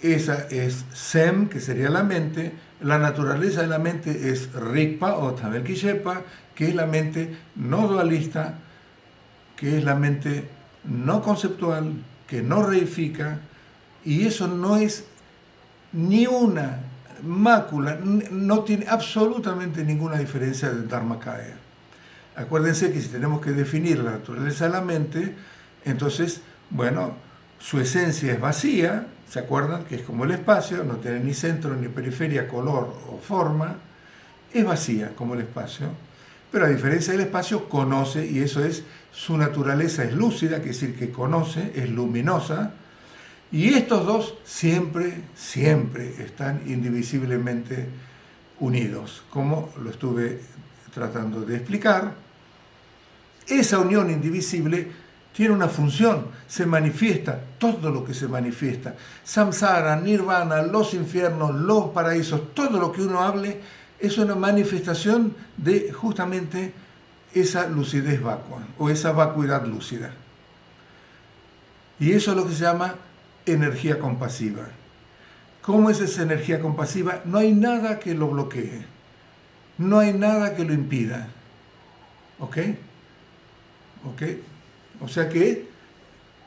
esa es Sem, que sería la mente. La naturaleza de la mente es Rigpa o Tamelkishepa, que es la mente no dualista, que es la mente no conceptual, que no reifica, y eso no es ni una mácula, no tiene absolutamente ninguna diferencia del Dharmakaya. Acuérdense que si tenemos que definir la naturaleza de la mente, entonces, bueno, su esencia es vacía, ¿se acuerdan? Que es como el espacio, no tiene ni centro, ni periferia, color o forma, es vacía como el espacio, pero a diferencia del espacio conoce, y eso es, su naturaleza es lúcida, que es decir, que conoce, es luminosa, y estos dos siempre, siempre están indivisiblemente unidos, como lo estuve tratando de explicar. Esa unión indivisible tiene una función, se manifiesta, todo lo que se manifiesta. Samsara, Nirvana, los infiernos, los paraísos, todo lo que uno hable es una manifestación de justamente esa lucidez vacua o esa vacuidad lúcida. Y eso es lo que se llama energía compasiva. ¿Cómo es esa energía compasiva? No hay nada que lo bloquee, no hay nada que lo impida. ¿Ok? ¿Ok? O sea que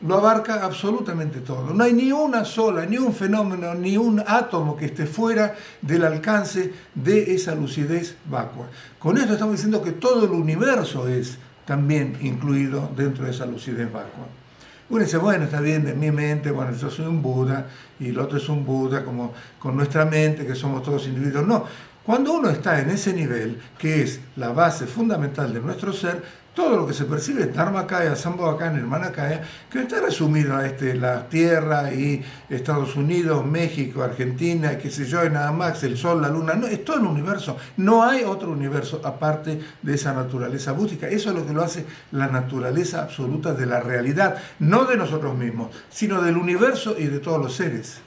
lo abarca absolutamente todo. No hay ni una sola, ni un fenómeno, ni un átomo que esté fuera del alcance de esa lucidez vacua. Con esto estamos diciendo que todo el universo es también incluido dentro de esa lucidez vacua. Uno dice, bueno, está bien, de mi mente, bueno, yo soy un Buda, y el otro es un Buda, como con nuestra mente, que somos todos individuos. No, cuando uno está en ese nivel, que es la base fundamental de nuestro ser, todo lo que se percibe es Dharmakaya, Sambhavakaya, Nirmanakaya, que no está resumido a la Tierra y Estados Unidos, México, Argentina, qué sé yo, y nada más, el Sol, la Luna, no, es todo el universo. No hay otro universo aparte de esa naturaleza bústica. Eso es lo que lo hace la naturaleza absoluta de la realidad, no de nosotros mismos, sino del universo y de todos los seres.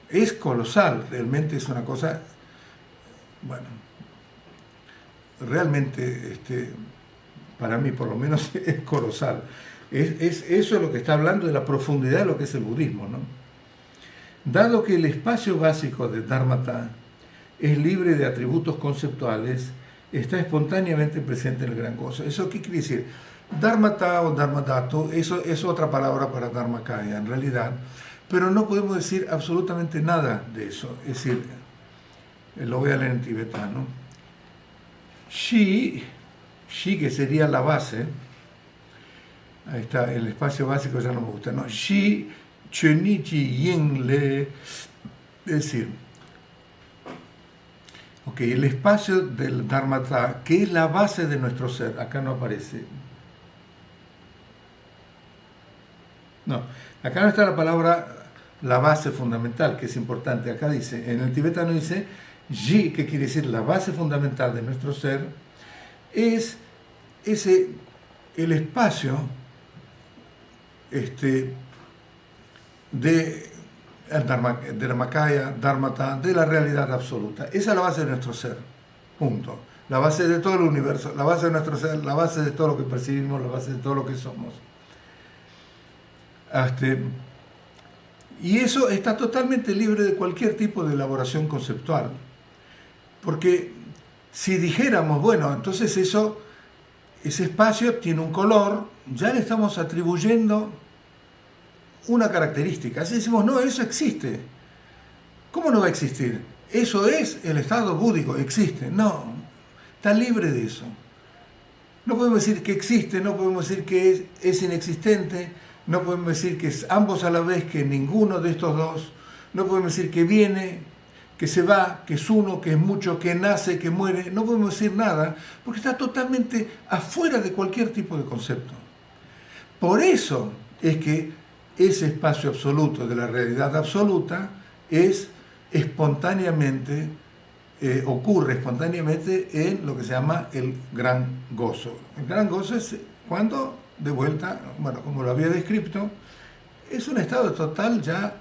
Es colosal, realmente es una cosa, bueno, realmente para mí por lo menos es colosal. Eso es lo que está hablando de la profundidad de lo que es el budismo, ¿no? Dado que el espacio básico de Dharmata es libre de atributos conceptuales, está espontáneamente presente en el gran gozo. ¿Eso qué quiere decir? Dharmata o Dharmadato, eso es otra palabra para Dharmakaya en realidad, pero no podemos decir absolutamente nada de eso. Es decir, lo voy a leer en tibetano. Shi, que sería la base, ahí está, el espacio básico ya no me gusta, ¿no? Shi, Chenichi, Yin, Le, es decir, ok, el espacio del Dharmata, que es la base de nuestro ser, acá no aparece. No, acá no está la palabra la base fundamental, que es importante. Acá dice, en el tibetano dice, Ji, que quiere decir la base fundamental de nuestro ser, es el espacio el Dharmakaya, Dharmata, de la realidad absoluta. Esa es la base de nuestro ser, punto. La base de todo el universo, la base de nuestro ser, la base de todo lo que percibimos, la base de todo lo que somos. Y eso está totalmente libre de cualquier tipo de elaboración conceptual. Porque si dijéramos, bueno, entonces ese espacio tiene un color, ya le estamos atribuyendo una característica. Así decimos, no, eso existe. ¿Cómo no va a existir? Eso es el estado búdico, existe. No, está libre de eso. No podemos decir que existe, no podemos decir que es inexistente, no podemos decir que es ambos a la vez, que ninguno de estos dos, no podemos decir que viene, que se va, que es uno, que es mucho, que nace, que muere. No podemos decir nada, porque está totalmente afuera de cualquier tipo de concepto. Por eso es que ese espacio absoluto de la realidad absoluta es espontáneamente, ocurre espontáneamente en lo que se llama el gran gozo. El gran gozo es cuando, de vuelta, bueno, como lo había descrito, es un estado de total ya,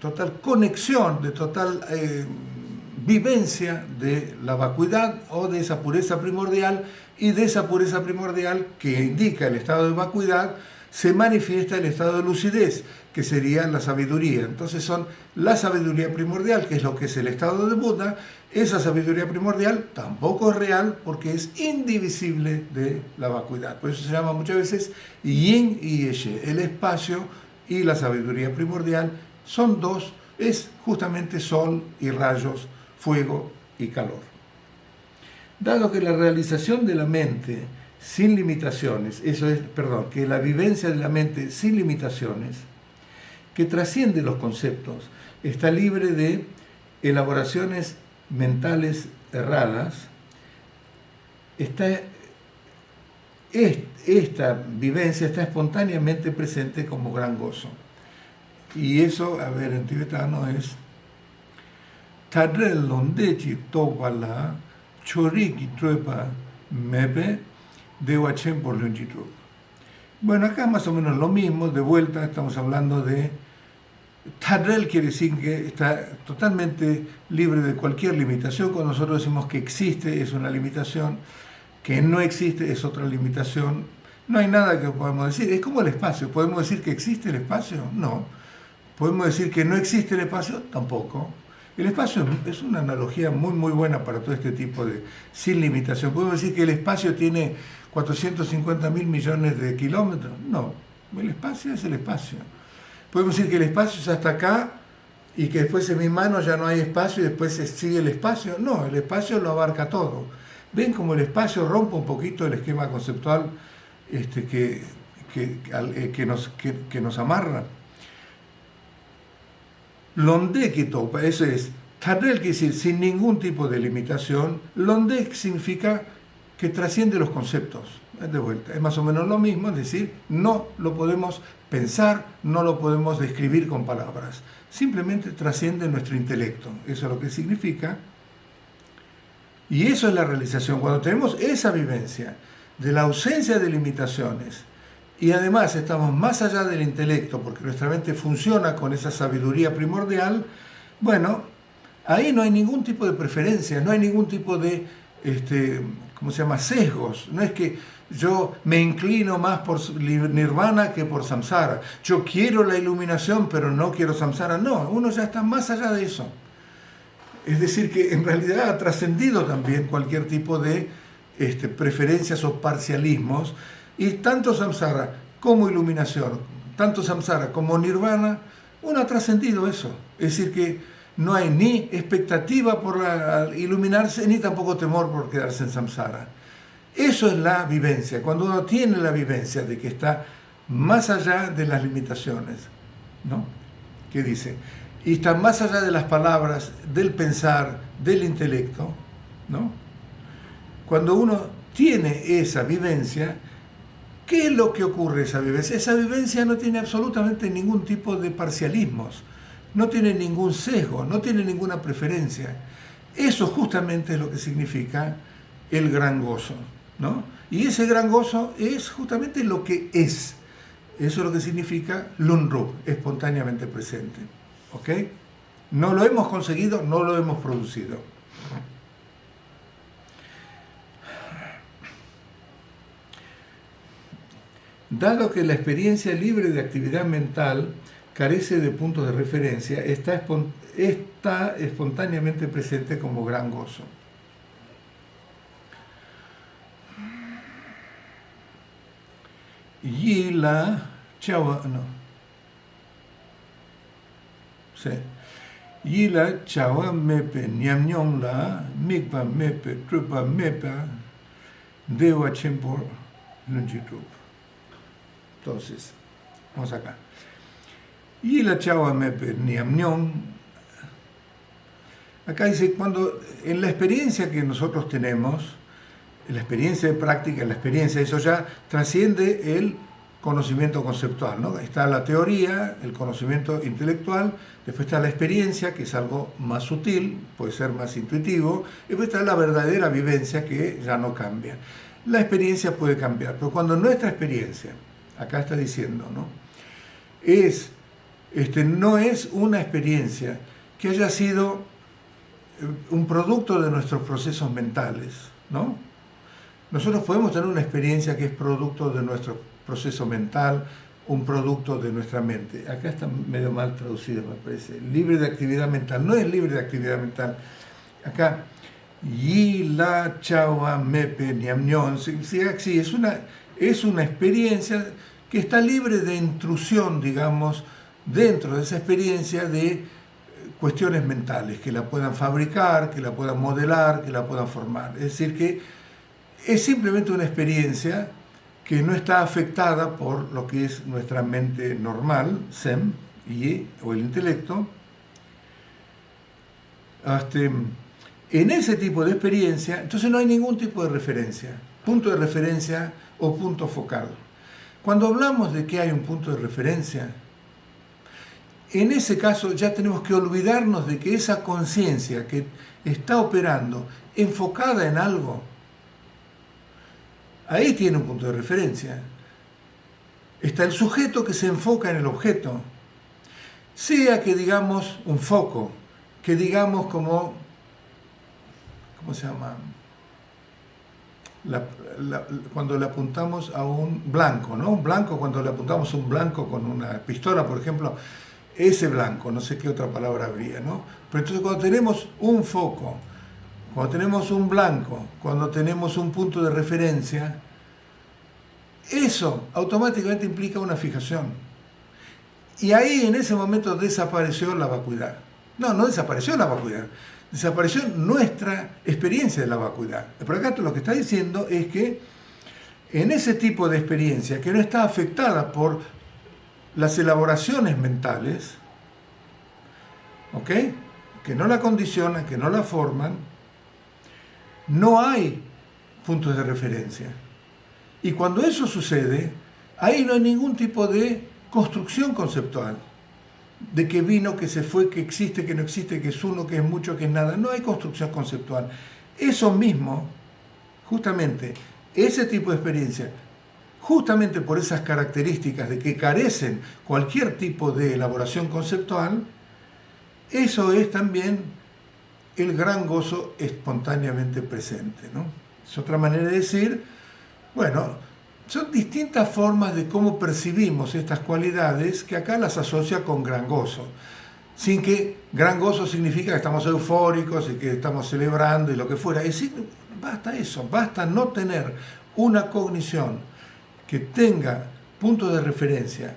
total conexión, de total vivencia de la vacuidad o de esa pureza primordial, y de esa pureza primordial que indica el estado de vacuidad se manifiesta el estado de lucidez, que sería la sabiduría. Entonces son la sabiduría primordial, que es lo que es el estado de Buda. Esa sabiduría primordial tampoco es real porque es indivisible de la vacuidad. Por eso se llama muchas veces Yin y Ye. El espacio y la sabiduría primordial son dos, es justamente sol y rayos, fuego y calor. Dado que la realización de la mente sin limitaciones, que la vivencia de la mente sin limitaciones, que trasciende los conceptos, está libre de elaboraciones mentales erradas, esta vivencia está espontáneamente presente como gran gozo. Y eso, a ver, en tibetano es Tadrel londechi topala choriki truepa mepe dewachen por longitud. Bueno, acá más o menos lo mismo, de vuelta estamos hablando de Tadrel, quiere decir que está totalmente libre de cualquier limitación. Cuando nosotros decimos que existe es una limitación, que no existe es otra limitación. No hay nada que podamos decir, es como el espacio. ¿Podemos decir que existe el espacio? No. ¿Podemos decir que no existe el espacio? Tampoco. El espacio es una analogía muy muy buena para todo este tipo de sin limitación. ¿Podemos decir que el espacio tiene 450.000 millones de kilómetros? No, el espacio es el espacio. Podemos decir que el espacio es hasta acá y que después en mi mano ya no hay espacio y después sigue el espacio. No, el espacio lo abarca todo. ¿Ven cómo el espacio rompe un poquito el esquema conceptual que nos amarra? Londek topa, eso es, Tadrel quiere decir sin ningún tipo de limitación. Londek significa que trasciende los conceptos. De vuelta, es más o menos lo mismo, es decir, no lo podemos pensar, no lo podemos describir con palabras. Simplemente trasciende nuestro intelecto. Eso es lo que significa. Y eso es la realización. Cuando tenemos esa vivencia de la ausencia de limitaciones, y además estamos más allá del intelecto, porque nuestra mente funciona con esa sabiduría primordial, bueno, ahí no hay ningún tipo de preferencia, no hay ningún tipo de, sesgos. No es que yo me inclino más por nirvana que por samsara. Yo quiero la iluminación, pero no quiero samsara. No, uno ya está más allá de eso. Es decir, que en realidad ha trascendido también cualquier tipo de preferencias o parcialismos. Y tanto samsara como iluminación, tanto samsara como nirvana, uno ha trascendido eso. Es decir, que no hay ni expectativa por iluminarse, ni tampoco temor por quedarse en samsara. Eso es la vivencia, cuando uno tiene la vivencia de que está más allá de las limitaciones, ¿no? ¿Qué dice? Y está más allá de las palabras, del pensar, del intelecto, ¿no? Cuando uno tiene esa vivencia, ¿qué es lo que ocurre esa vivencia? Esa vivencia no tiene absolutamente ningún tipo de parcialismos, no tiene ningún sesgo, no tiene ninguna preferencia. Eso justamente es lo que significa el gran gozo, ¿no? Y ese gran gozo es justamente lo que es. Eso es lo que significa Lunrup, espontáneamente presente. ¿Ok? No lo hemos conseguido, no lo hemos producido. Dado que la experiencia libre de actividad mental carece de puntos de referencia, está espontáneamente presente como gran gozo. Y la chawa, no. Sí. Y la chawa mepe nyamnyong la mikpa mepe trupa mepa dewa chimpor lunjitrup. Entonces, vamos acá. Y la chawa mepe nyamnyong. Acá dice, cuando en la experiencia que nosotros tenemos, la experiencia de práctica, la experiencia, eso ya trasciende el conocimiento conceptual, ¿no? Está la teoría, el conocimiento intelectual, después está la experiencia, que es algo más sutil, puede ser más intuitivo, y después está la verdadera vivencia, que ya no cambia. La experiencia puede cambiar, pero cuando nuestra experiencia, acá está diciendo, ¿no? No es una experiencia que haya sido un producto de nuestros procesos mentales, ¿no? Nosotros podemos tener una experiencia que es producto de nuestro proceso mental, un producto de nuestra mente. Acá está medio mal traducido, me parece. Libre de actividad mental. No es libre de actividad mental. Acá, yi la chawa mepe niamnion. Sí, es una experiencia que está libre de intrusión, digamos, dentro de esa experiencia de cuestiones mentales, que la puedan fabricar, que la puedan modelar, que la puedan formar. Es decir, que es simplemente una experiencia que no está afectada por lo que es nuestra mente normal, SEM, o el intelecto. En ese tipo de experiencia, entonces no hay ningún tipo de referencia, punto de referencia o punto focal. Cuando hablamos de que hay un punto de referencia, en ese caso ya tenemos que olvidarnos de que esa conciencia que está operando enfocada en algo, ahí tiene un punto de referencia. Está el sujeto que se enfoca en el objeto. Sea que digamos un foco, que digamos como, ¿cómo se llama? Cuando le apuntamos a un blanco, ¿no? Un blanco, cuando le apuntamos a un blanco con una pistola, por ejemplo, ese blanco, no sé qué otra palabra habría, ¿no? Pero entonces cuando tenemos un foco, cuando tenemos un blanco, cuando tenemos un punto de referencia, eso automáticamente implica una fijación. Y ahí en ese momento desapareció la vacuidad. No desapareció la vacuidad, desapareció nuestra experiencia de la vacuidad. Por acá lo que está diciendo es que en ese tipo de experiencia que no está afectada por las elaboraciones mentales, ¿ok?, que no la condicionan, que no la forman, no hay puntos de referencia. Y cuando eso sucede, ahí no hay ningún tipo de construcción conceptual, de que vino, que se fue, que existe, que no existe, que es uno, que es mucho, que es nada. No hay construcción conceptual. Eso mismo, justamente, ese tipo de experiencia, justamente por esas características de que carecen cualquier tipo de elaboración conceptual, eso es también el gran gozo espontáneamente presente, ¿no? Es otra manera de decir, bueno, son distintas formas de cómo percibimos estas cualidades que acá las asocia con gran gozo, sin que gran gozo significa que estamos eufóricos y que estamos celebrando y lo que fuera. Es decir, basta eso, basta no tener una cognición que tenga punto de referencia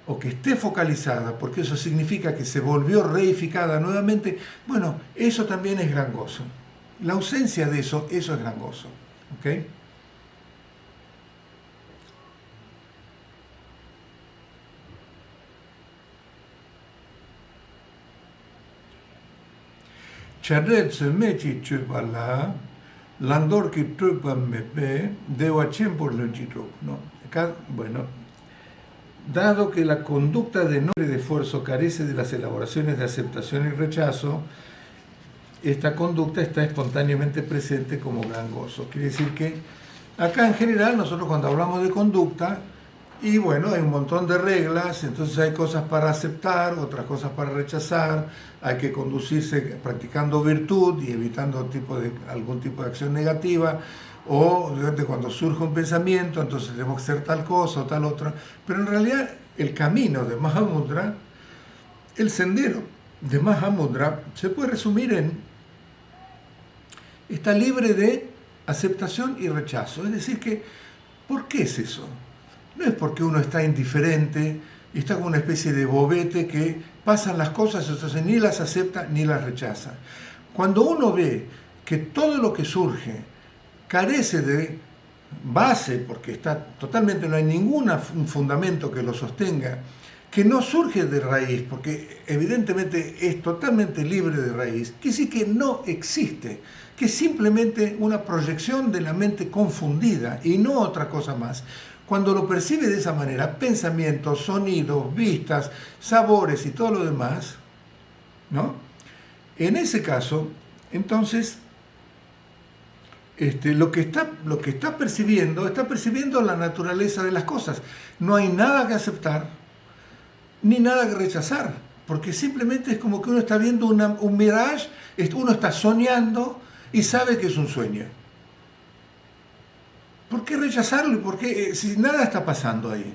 o que esté focalizada, porque eso significa que se volvió reificada nuevamente. Bueno, eso también es gran gozo. La ausencia de eso es gran gozo. ¿Ok? Charet se mechi chupala, landor que trupa mepe, dewa por lonchitrup, ¿no? Acá, bueno, dado que la conducta de no de esfuerzo carece de las elaboraciones de aceptación y rechazo, esta conducta está espontáneamente presente como gran gozo. Quiere decir que acá en general nosotros cuando hablamos de conducta Y bueno, hay un montón de reglas, entonces hay cosas para aceptar, otras cosas para rechazar, hay que conducirse practicando virtud y evitando algún tipo de acción negativa, o cuando surge un pensamiento, entonces tenemos que hacer tal cosa o tal otra. Pero en realidad el camino de Mahamudra, el sendero de Mahamudra, se puede resumir en: está libre de aceptación y rechazo. Es decir que, ¿por qué es eso? No es porque uno está indiferente y está como una especie de bobete que pasan las cosas, entonces ni las acepta ni las rechaza. Cuando uno ve que todo lo que surge carece de base, porque no hay ningún fundamento que lo sostenga, que no surge de raíz, porque evidentemente es totalmente libre de raíz, que sí que no existe, que es simplemente una proyección de la mente confundida y no otra cosa más. Cuando lo percibe de esa manera, pensamientos, sonidos, vistas, sabores y todo lo demás, ¿no? En ese caso, entonces, lo que está percibiendo la naturaleza de las cosas. No hay nada que aceptar, ni nada que rechazar, porque simplemente es como que uno está viendo un mirage, uno está soñando y sabe que es un sueño. ¿Por qué rechazarlo? Porque si nada está pasando ahí.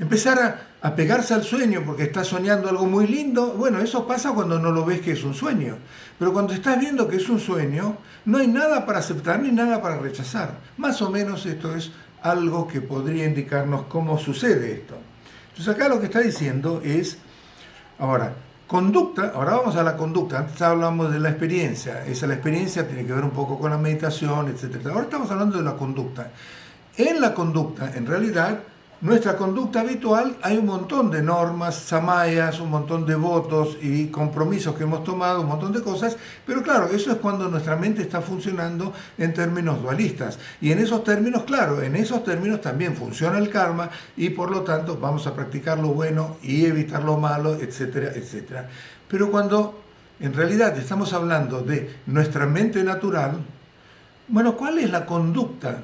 Empezar a pegarse al sueño porque estás soñando algo muy lindo, bueno, eso pasa cuando no lo ves que es un sueño. Pero cuando estás viendo que es un sueño, no hay nada para aceptar ni nada para rechazar. Más o menos esto es algo que podría indicarnos cómo sucede esto. Entonces acá lo que está diciendo es, ahora vamos a la conducta. Antes hablamos de la experiencia, la experiencia tiene que ver un poco con la meditación, etc. Ahora estamos hablando de la conducta. En la conducta, en realidad, nuestra conducta habitual, hay un montón de normas, samayas, un montón de votos y compromisos que hemos tomado, un montón de cosas, pero claro, eso es cuando nuestra mente está funcionando en términos dualistas. Y en esos términos, claro, en esos términos también funciona el karma y por lo tanto vamos a practicar lo bueno y evitar lo malo, etcétera, etcétera. Pero cuando en realidad estamos hablando de nuestra mente natural, bueno, ¿cuál es la conducta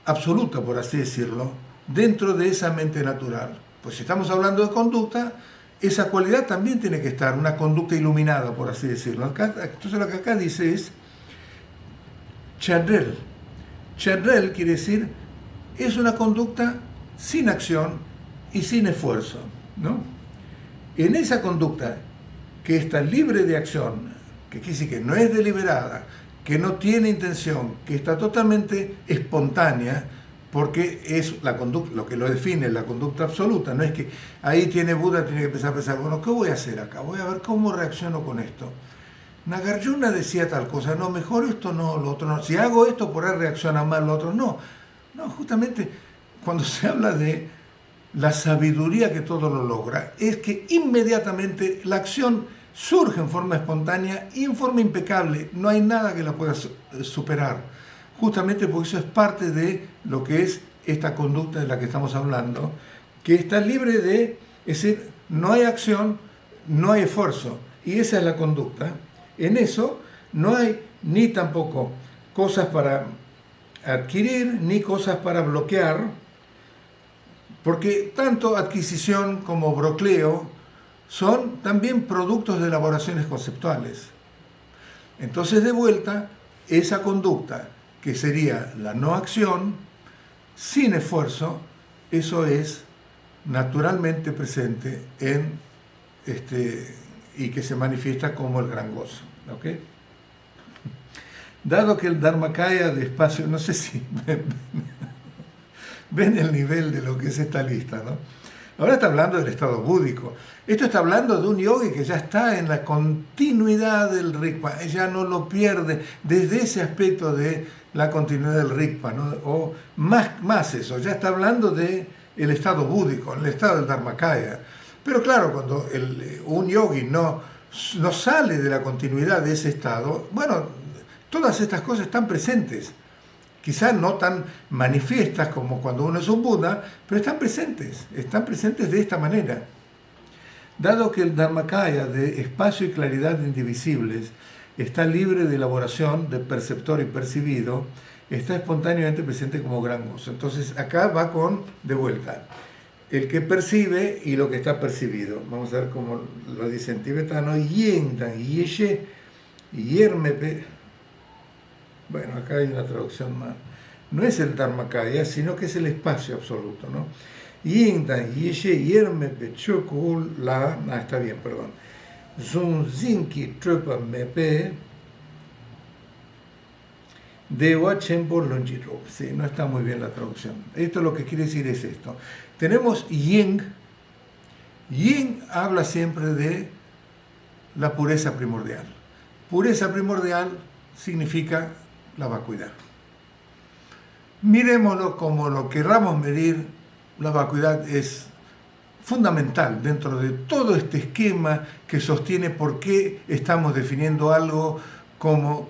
absoluta, por así decirlo, dentro de esa mente natural? Pues si estamos hablando de conducta, esa cualidad también tiene que estar, una conducta iluminada, por así decirlo. Entonces lo que acá dice es Chadrel. Chadrel quiere decir, es una conducta sin acción y sin esfuerzo, ¿no? En esa conducta que está libre de acción, que quiere decir que no es deliberada, que no tiene intención, que está totalmente espontánea, porque es la conducta, lo que lo define, la conducta absoluta. No es que ahí tiene Buda, tiene que empezar a pensar, bueno, ¿qué voy a hacer acá? Voy a ver cómo reacciono con esto. Nagarjuna decía tal cosa, no, mejor esto no, lo otro no. Si hago esto, por ahí reacciona mal, lo otro no. No, justamente cuando se habla de la sabiduría que todo lo logra, es que inmediatamente la acción surge en forma espontánea y en forma impecable. No hay nada que la pueda superar. Justamente porque eso es parte de lo que es esta conducta de la que estamos hablando, que está libre de, es decir, no hay acción, no hay esfuerzo, y esa es la conducta. En eso no hay ni tampoco cosas para adquirir, ni cosas para bloquear, porque tanto adquisición como bloqueo son también productos de elaboraciones conceptuales. Entonces, de vuelta, esa conducta que sería la no acción, sin esfuerzo, eso es naturalmente presente y que se manifiesta como el gran gozo. ¿Okay? Dado que el Dharmakaya de espacio, no sé si ven el nivel de lo que es esta lista, ¿no? Ahora está hablando del estado búdico. Esto está hablando de un yogi que ya está en la continuidad del Rigpa, ya no lo pierde desde ese aspecto de la continuidad del Rigpa, ¿no? O más eso, ya está hablando del estado búdico, el estado del Dharmakaya. Pero claro, cuando un yogi no sale de la continuidad de ese estado, bueno, todas estas cosas están presentes. Quizás no tan manifiestas como cuando uno es un Buda, pero están presentes de esta manera. Dado que el Dharmakaya de espacio y claridad indivisibles está libre de elaboración de perceptor y percibido, está espontáneamente presente como gran gozo. Entonces acá va con, de vuelta, el que percibe y lo que está percibido. Vamos a ver cómo lo dice en tibetano. Yendan yeshe yermepe. Bueno, acá hay una traducción más. No es el Dharmakaya, sino que es el espacio absoluto, ¿no? Yendan yeshe yermepe chokul la. Ah, está bien, perdón. Zunzinki trupa mepe. Dewa Chenpo Lonjirup. Sí, no está muy bien la traducción. Esto lo que quiere decir es esto. Tenemos Yin. Yin habla siempre de la pureza primordial. Pureza primordial significa la vacuidad. Miremoslo como lo querramos medir, la vacuidad es fundamental dentro de todo este esquema que sostiene por qué estamos definiendo algo como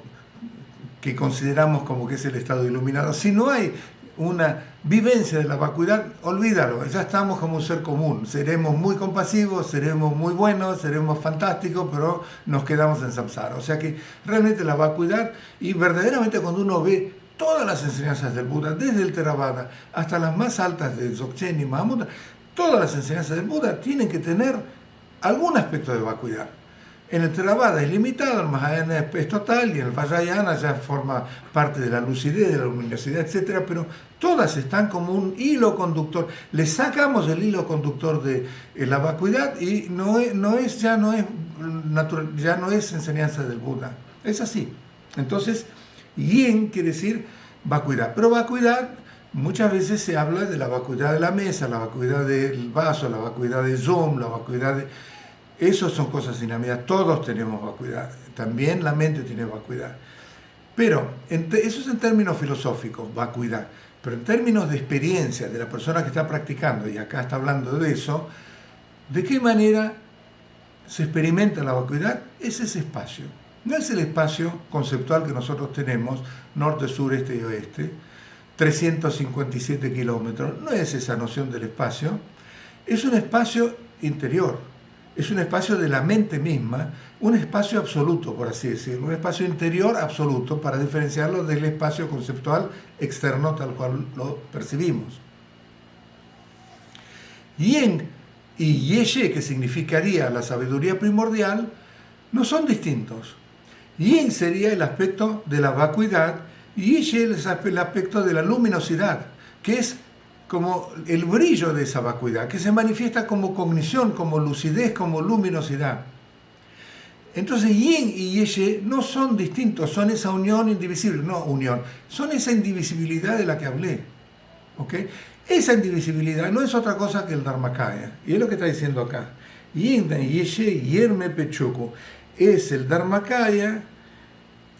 que consideramos como que es el estado iluminado. Si no hay una vivencia de la vacuidad, olvídalo, ya estamos como un ser común. Seremos muy compasivos, seremos muy buenos, seremos fantásticos, pero nos quedamos en samsara. O sea que realmente la vacuidad, y verdaderamente cuando uno ve todas las enseñanzas del Buda, desde el Theravada hasta las más altas de Dzogchen y Mahamudra, todas las enseñanzas del Buda tienen que tener algún aspecto de vacuidad. En el Theravada es limitado, el Mahayana es total y en el Vajrayana ya forma parte de la lucidez, de la luminosidad, etc. Pero todas están como un hilo conductor. Le sacamos el hilo conductor de la vacuidad y ya no es enseñanza del Buda. Es así. Entonces, yin quiere decir vacuidad. Pero vacuidad, muchas veces se habla de la vacuidad de la mesa, la vacuidad del vaso, la vacuidad del zoom, la vacuidad de... Esas son cosas dinámicas, todos tenemos vacuidad, también la mente tiene vacuidad. Pero eso es en términos filosóficos, vacuidad. Pero en términos de experiencia de la persona que está practicando, y acá está hablando de eso, ¿de qué manera se experimenta la vacuidad? Es ese espacio. No es el espacio conceptual que nosotros tenemos, norte, sur, este y oeste, 357 kilómetros, no es esa noción del espacio, es un espacio interior. Es un espacio de la mente misma, un espacio absoluto, por así decirlo, un espacio interior absoluto para diferenciarlo del espacio conceptual externo tal cual lo percibimos. Yin y Yeshe, que significaría la sabiduría primordial, no son distintos. Yin sería el aspecto de la vacuidad y Yeshe es el aspecto de la luminosidad, que es como el brillo de esa vacuidad, que se manifiesta como cognición, como lucidez, como luminosidad. Entonces Yin y Yeshe no son distintos, son esa unión indivisible, no unión, son esa indivisibilidad de la que hablé. ¿Okay? Esa indivisibilidad no es otra cosa que el Dharmakaya, y es lo que está diciendo acá. Yin y Yeshe Yerme Pechuku es el Dharmakaya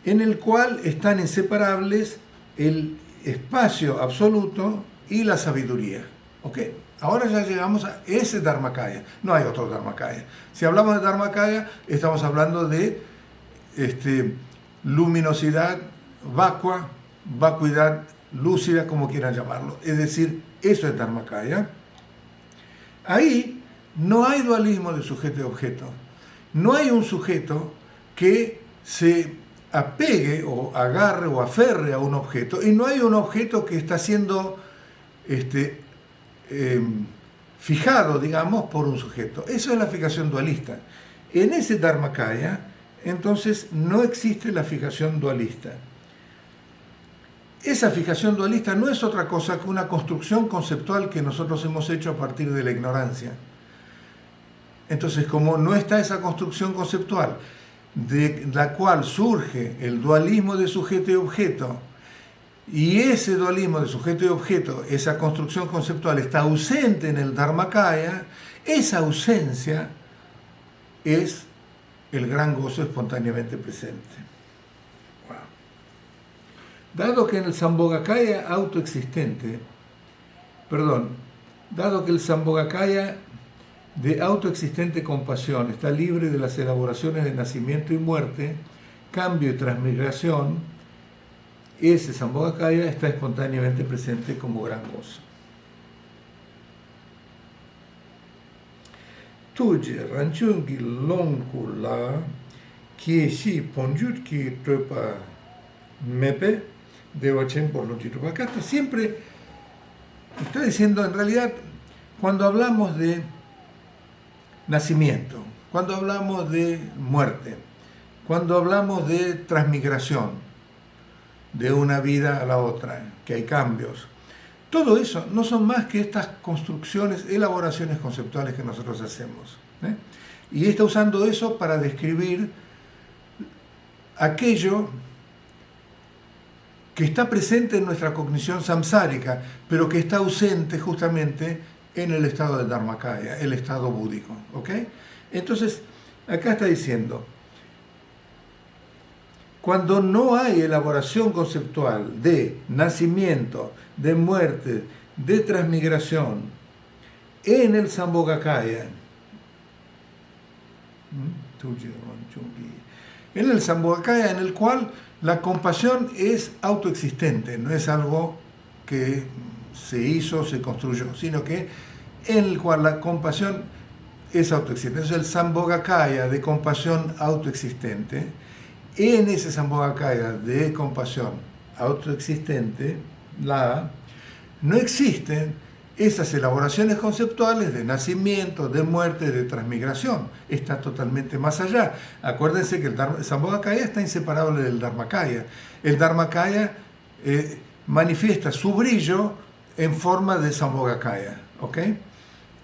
en el cual están inseparables el espacio absoluto y la sabiduría. ¿Ok? Ahora ya llegamos a ese Dharmakaya. No hay otro Dharmakaya. Si hablamos de Dharmakaya, estamos hablando de luminosidad vacua, vacuidad lúcida, como quieran llamarlo. Es decir, eso es Dharmakaya. Ahí no hay dualismo de sujeto y objeto. No hay un sujeto que se apegue o agarre o aferre a un objeto, y no hay un objeto que está siendo fijado, digamos, por un sujeto. Eso es la fijación dualista. En ese Dharmakaya, entonces, no existe la fijación dualista. Esa fijación dualista no es otra cosa que una construcción conceptual que nosotros hemos hecho a partir de la ignorancia. Entonces, como no está esa construcción conceptual, de la cual surge el dualismo de sujeto y objeto, y ese dualismo de sujeto y objeto, esa construcción conceptual está ausente en el Dharmakaya, esa ausencia es el gran gozo espontáneamente presente. Wow. Dado que en el Sambhogakaya dado que el Sambhogakaya de autoexistente compasión está libre de las elaboraciones de nacimiento y muerte, cambio y transmigración, ese Sambhogakaya está espontáneamente presente como gran gozo. Tuje ranchungi longkula kieshi ponjutki tropa mepe Devachen por Lonchitrupa. Acá está siempre, está diciendo, en realidad, cuando hablamos de nacimiento, cuando hablamos de muerte, cuando hablamos de transmigración de una vida a la otra, que hay cambios, todo eso no son más que estas construcciones, elaboraciones conceptuales que nosotros hacemos. Y está usando eso para describir aquello que está presente en nuestra cognición samsárica, pero que está ausente justamente en el estado de Dharmakaya, el estado búdico. ¿Ok? Entonces, acá está diciendo, cuando no hay elaboración conceptual de nacimiento, de muerte, de transmigración en el Sambhogakaya, en el Sambhogakaya, en el cual la compasión es autoexistente, no es algo que se hizo, se construyó, sino que en el cual la compasión es autoexistente. Entonces el Sambhogakaya de compasión autoexistente, en ese Sambhogakaya de compasión autoexistente, no existen esas elaboraciones conceptuales de nacimiento, de muerte, de transmigración. Está totalmente más allá. Acuérdense que el Sambhogakaya está inseparable del Dharmakaya. El Dharmakaya manifiesta su brillo en forma de Sambhogakaya. ¿Ok?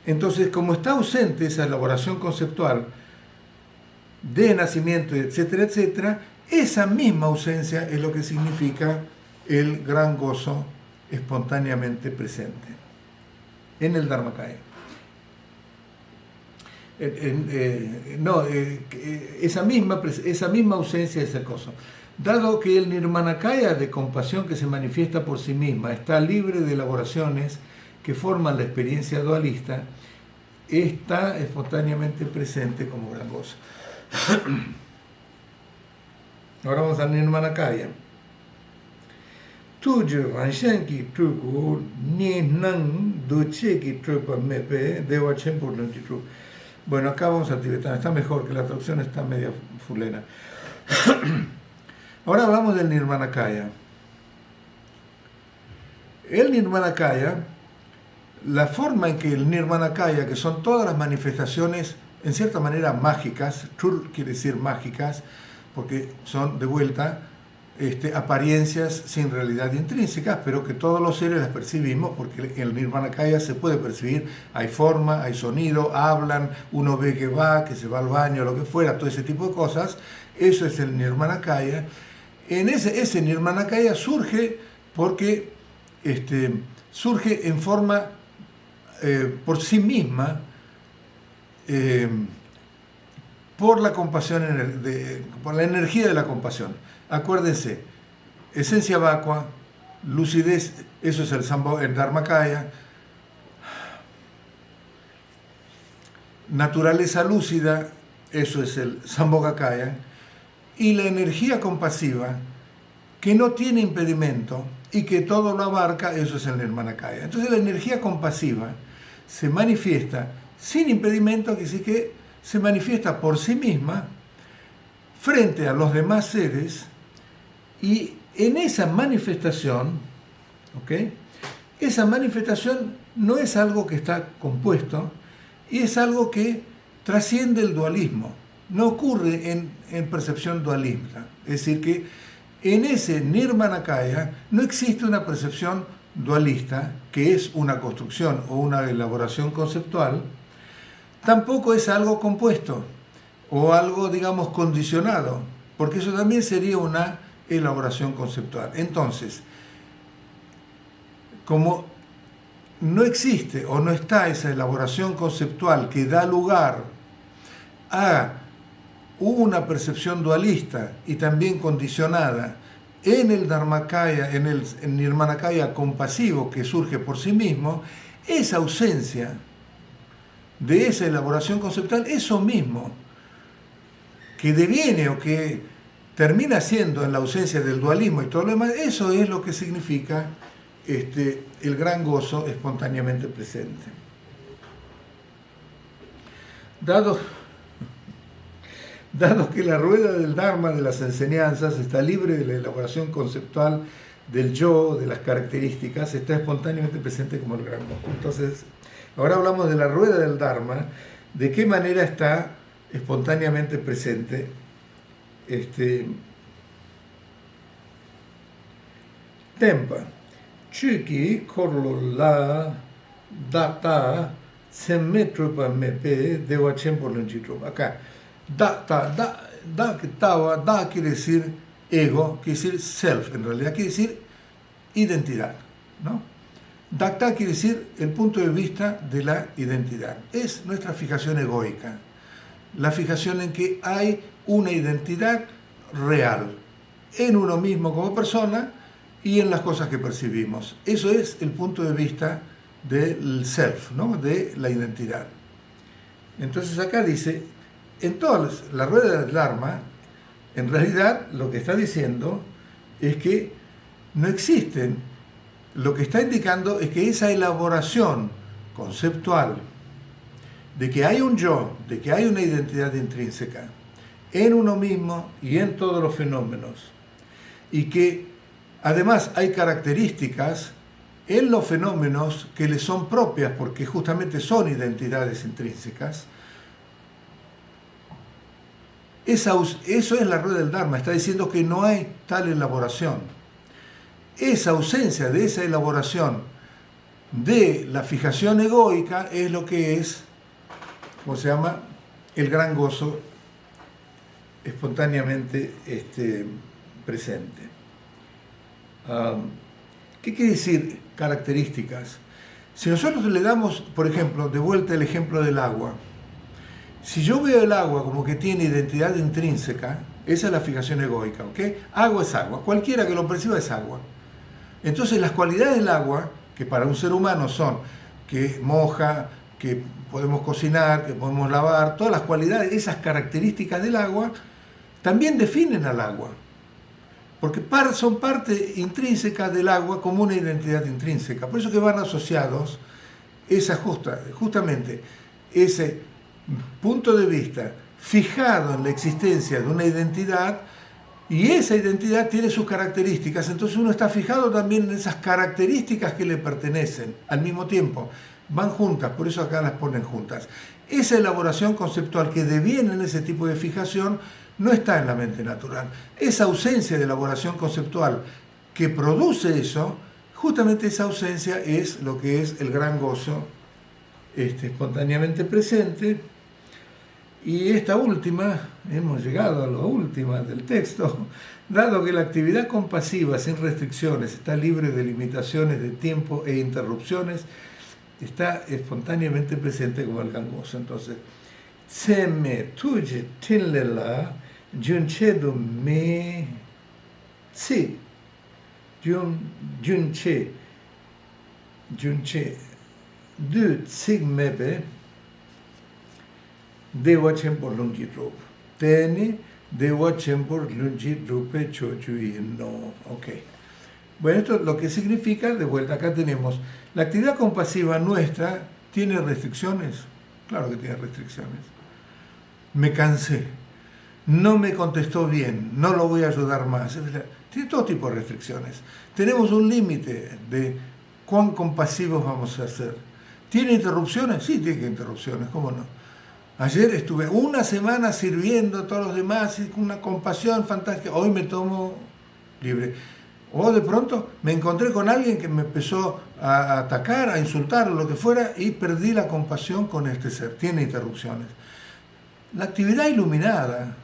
Entonces, como está ausente esa elaboración conceptual de nacimiento, etcétera, etcétera, esa misma ausencia es lo que significa el gran gozo espontáneamente presente en el Dharmakaya. Esa misma ausencia es el gozo. Dado que el Nirmanakaya de compasión que se manifiesta por sí misma está libre de elaboraciones que forman la experiencia dualista, está espontáneamente presente como gran gozo. Ahora vamos al Nirmanakaya. Tuju Vanshanki Truku Ni Nang Ducheki Trupa Mepe Deva Chempur Lonchitru. Bueno, acá vamos al tibetano, está mejor, que la traducción está media fulena. Ahora hablamos del Nirmanakaya. El Nirmanakaya, la forma en que el Nirmanakaya, que son todas las manifestaciones en cierta manera mágicas, Trul quiere decir mágicas, porque son de vuelta apariencias sin realidad intrínsecas, pero que todos los seres las percibimos, porque en el Nirmanakaya se puede percibir, hay forma, hay sonido, hablan, uno ve que va, que se va al baño, lo que fuera, todo ese tipo de cosas. Eso es el Nirmanakaya. En ese Nirmanakaya surge porque surge en forma por sí misma, por la compasión, por la energía de la compasión. Acuérdense, esencia vacua, lucidez, eso es el Dharmakaya, naturaleza lúcida, eso es el Sambhogakaya, y la energía compasiva, que no tiene impedimento y que todo lo abarca, eso es el Nirmanakaya. Entonces la energía compasiva se manifiesta sin impedimento, que sí que se manifiesta por sí misma frente a los demás seres, y en esa manifestación, ¿ok? Esa manifestación no es algo que está compuesto, y es algo que trasciende el dualismo, no ocurre en percepción dualista. Es decir, que en ese Nirmanakaya no existe una percepción dualista, que es una construcción o una elaboración conceptual, tampoco es algo compuesto o algo, digamos, condicionado, porque eso también sería una elaboración conceptual. Entonces, como no existe o no está esa elaboración conceptual que da lugar a una percepción dualista y también condicionada en el Dharmakaya, en el Nirmanakaya compasivo que surge por sí mismo, esa ausencia de esa elaboración conceptual, eso mismo que deviene o que termina siendo en la ausencia del dualismo y todo lo demás, eso es lo que significa el gran gozo espontáneamente presente. Dado que la rueda del Dharma de las enseñanzas está libre de la elaboración conceptual del yo, de las características, está espontáneamente presente como el gran gozo. Entonces, ahora hablamos de la rueda del Dharma, de qué manera está espontáneamente presente Tempa. Chuki korlola data semetrupa mepe dewa chempo lonchitrupa. Acá, da quiere decir ego, quiere decir self, en realidad quiere decir identidad, ¿no? Dakta quiere decir el punto de vista de la identidad. Es nuestra fijación egoica, la fijación en que hay una identidad real en uno mismo como persona y en las cosas que percibimos. Eso es el punto de vista del self, ¿no? De la identidad. Entonces acá dice, en toda la rueda del Dharma, en realidad lo que está diciendo es que no existen, lo que está indicando es que esa elaboración conceptual de que hay un yo, de que hay una identidad intrínseca en uno mismo y en todos los fenómenos, y que además hay características en los fenómenos que les son propias porque justamente son identidades intrínsecas. Eso es la rueda del Dharma, está diciendo que no hay tal elaboración. Esa ausencia de esa elaboración de la fijación egoica es lo que es, ¿cómo se llama?, el gran gozo espontáneamente presente. ¿Qué quiere decir características? Si nosotros le damos, por ejemplo, de vuelta el ejemplo del agua, si yo veo el agua como que tiene identidad intrínseca, esa es la fijación egoica, ¿ok? Agua es agua, cualquiera que lo perciba es agua. Entonces las cualidades del agua, que para un ser humano son que moja, que podemos cocinar, que podemos lavar, todas las cualidades, esas características del agua, también definen al agua. Porque son parte intrínseca del agua como una identidad intrínseca. Por eso que van asociados justamente ese punto de vista fijado en la existencia de una identidad, y esa identidad tiene sus características, entonces uno está fijado también en esas características que le pertenecen al mismo tiempo, van juntas, por eso acá las ponen juntas. Esa elaboración conceptual que deviene en ese tipo de fijación no está en la mente natural. Esa ausencia de elaboración conceptual que produce eso, justamente esa ausencia es lo que es el gran gozo espontáneamente presente. Y esta última, hemos llegado a la última del texto, dado que la actividad compasiva sin restricciones está libre de limitaciones de tiempo e interrupciones, está espontáneamente presente como el gran gozo. Entonces, tseme tuji tinlela junchedu me tsi junche du tsigmebe Dewa Chempor Lunji Drup. Teni Dewa Chempor Lunji Drupe Chochui no. Ok. Bueno, esto lo que significa, de vuelta acá tenemos, la actividad compasiva nuestra tiene restricciones. Claro que tiene restricciones. Me cansé. No me contestó bien. No lo voy a ayudar más. Tiene todo tipo de restricciones. Tenemos un límite de cuán compasivos vamos a ser. ¿Tiene interrupciones? Sí, tiene interrupciones. ¿Cómo no? Ayer estuve una semana sirviendo a todos los demás y con una compasión fantástica. Hoy me tomo libre. O de pronto me encontré con alguien que me empezó a atacar, a insultar o lo que fuera y perdí la compasión con este ser. Tiene interrupciones. La actividad iluminada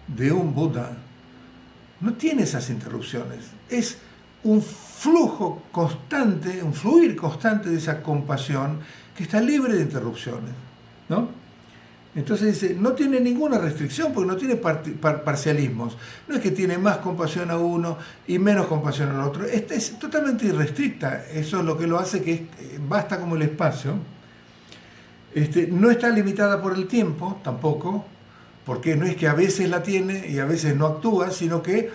de un Buda no tiene esas interrupciones. Es un flujo constante, un fluir constante de esa compasión que está libre de interrupciones, ¿no? Entonces dice, no tiene ninguna restricción porque no tiene parcialismos. No es que tiene más compasión a uno y menos compasión al otro. Esta es totalmente irrestricta. Eso es lo que lo hace que basta como el espacio. No está limitada por el tiempo tampoco, porque no es que a veces la tiene y a veces no actúa, sino que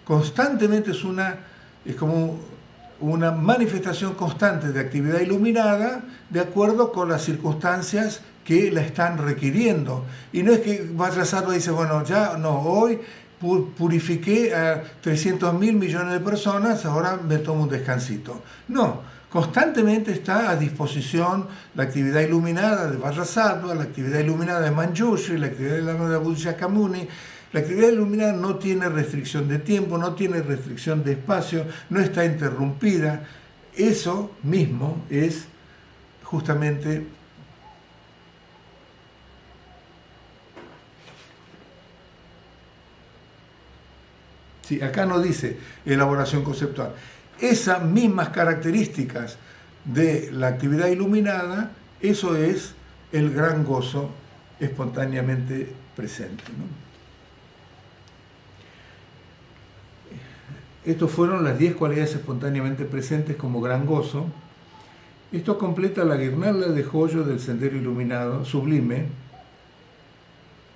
constantemente es como una manifestación constante de actividad iluminada de acuerdo con las circunstancias que la están requiriendo. Y no es que Vajrasattva dice, bueno, ya no, hoy purifiqué a 300.000 millones de personas, ahora me tomo un descansito. No, constantemente está a disposición la actividad iluminada de Vajrasattva, la actividad iluminada de Manjushri, la actividad iluminada de Buddha Shakyamuni. La actividad iluminada no tiene restricción de tiempo, no tiene restricción de espacio, no está interrumpida. Eso mismo es justamente sí, acá no dice elaboración conceptual. Esas mismas características de la actividad iluminada, eso es el gran gozo espontáneamente presente, ¿no? Estas fueron las 10 cualidades espontáneamente presentes como gran gozo. Esto completa la guirnalda de joyos del sendero iluminado, sublime,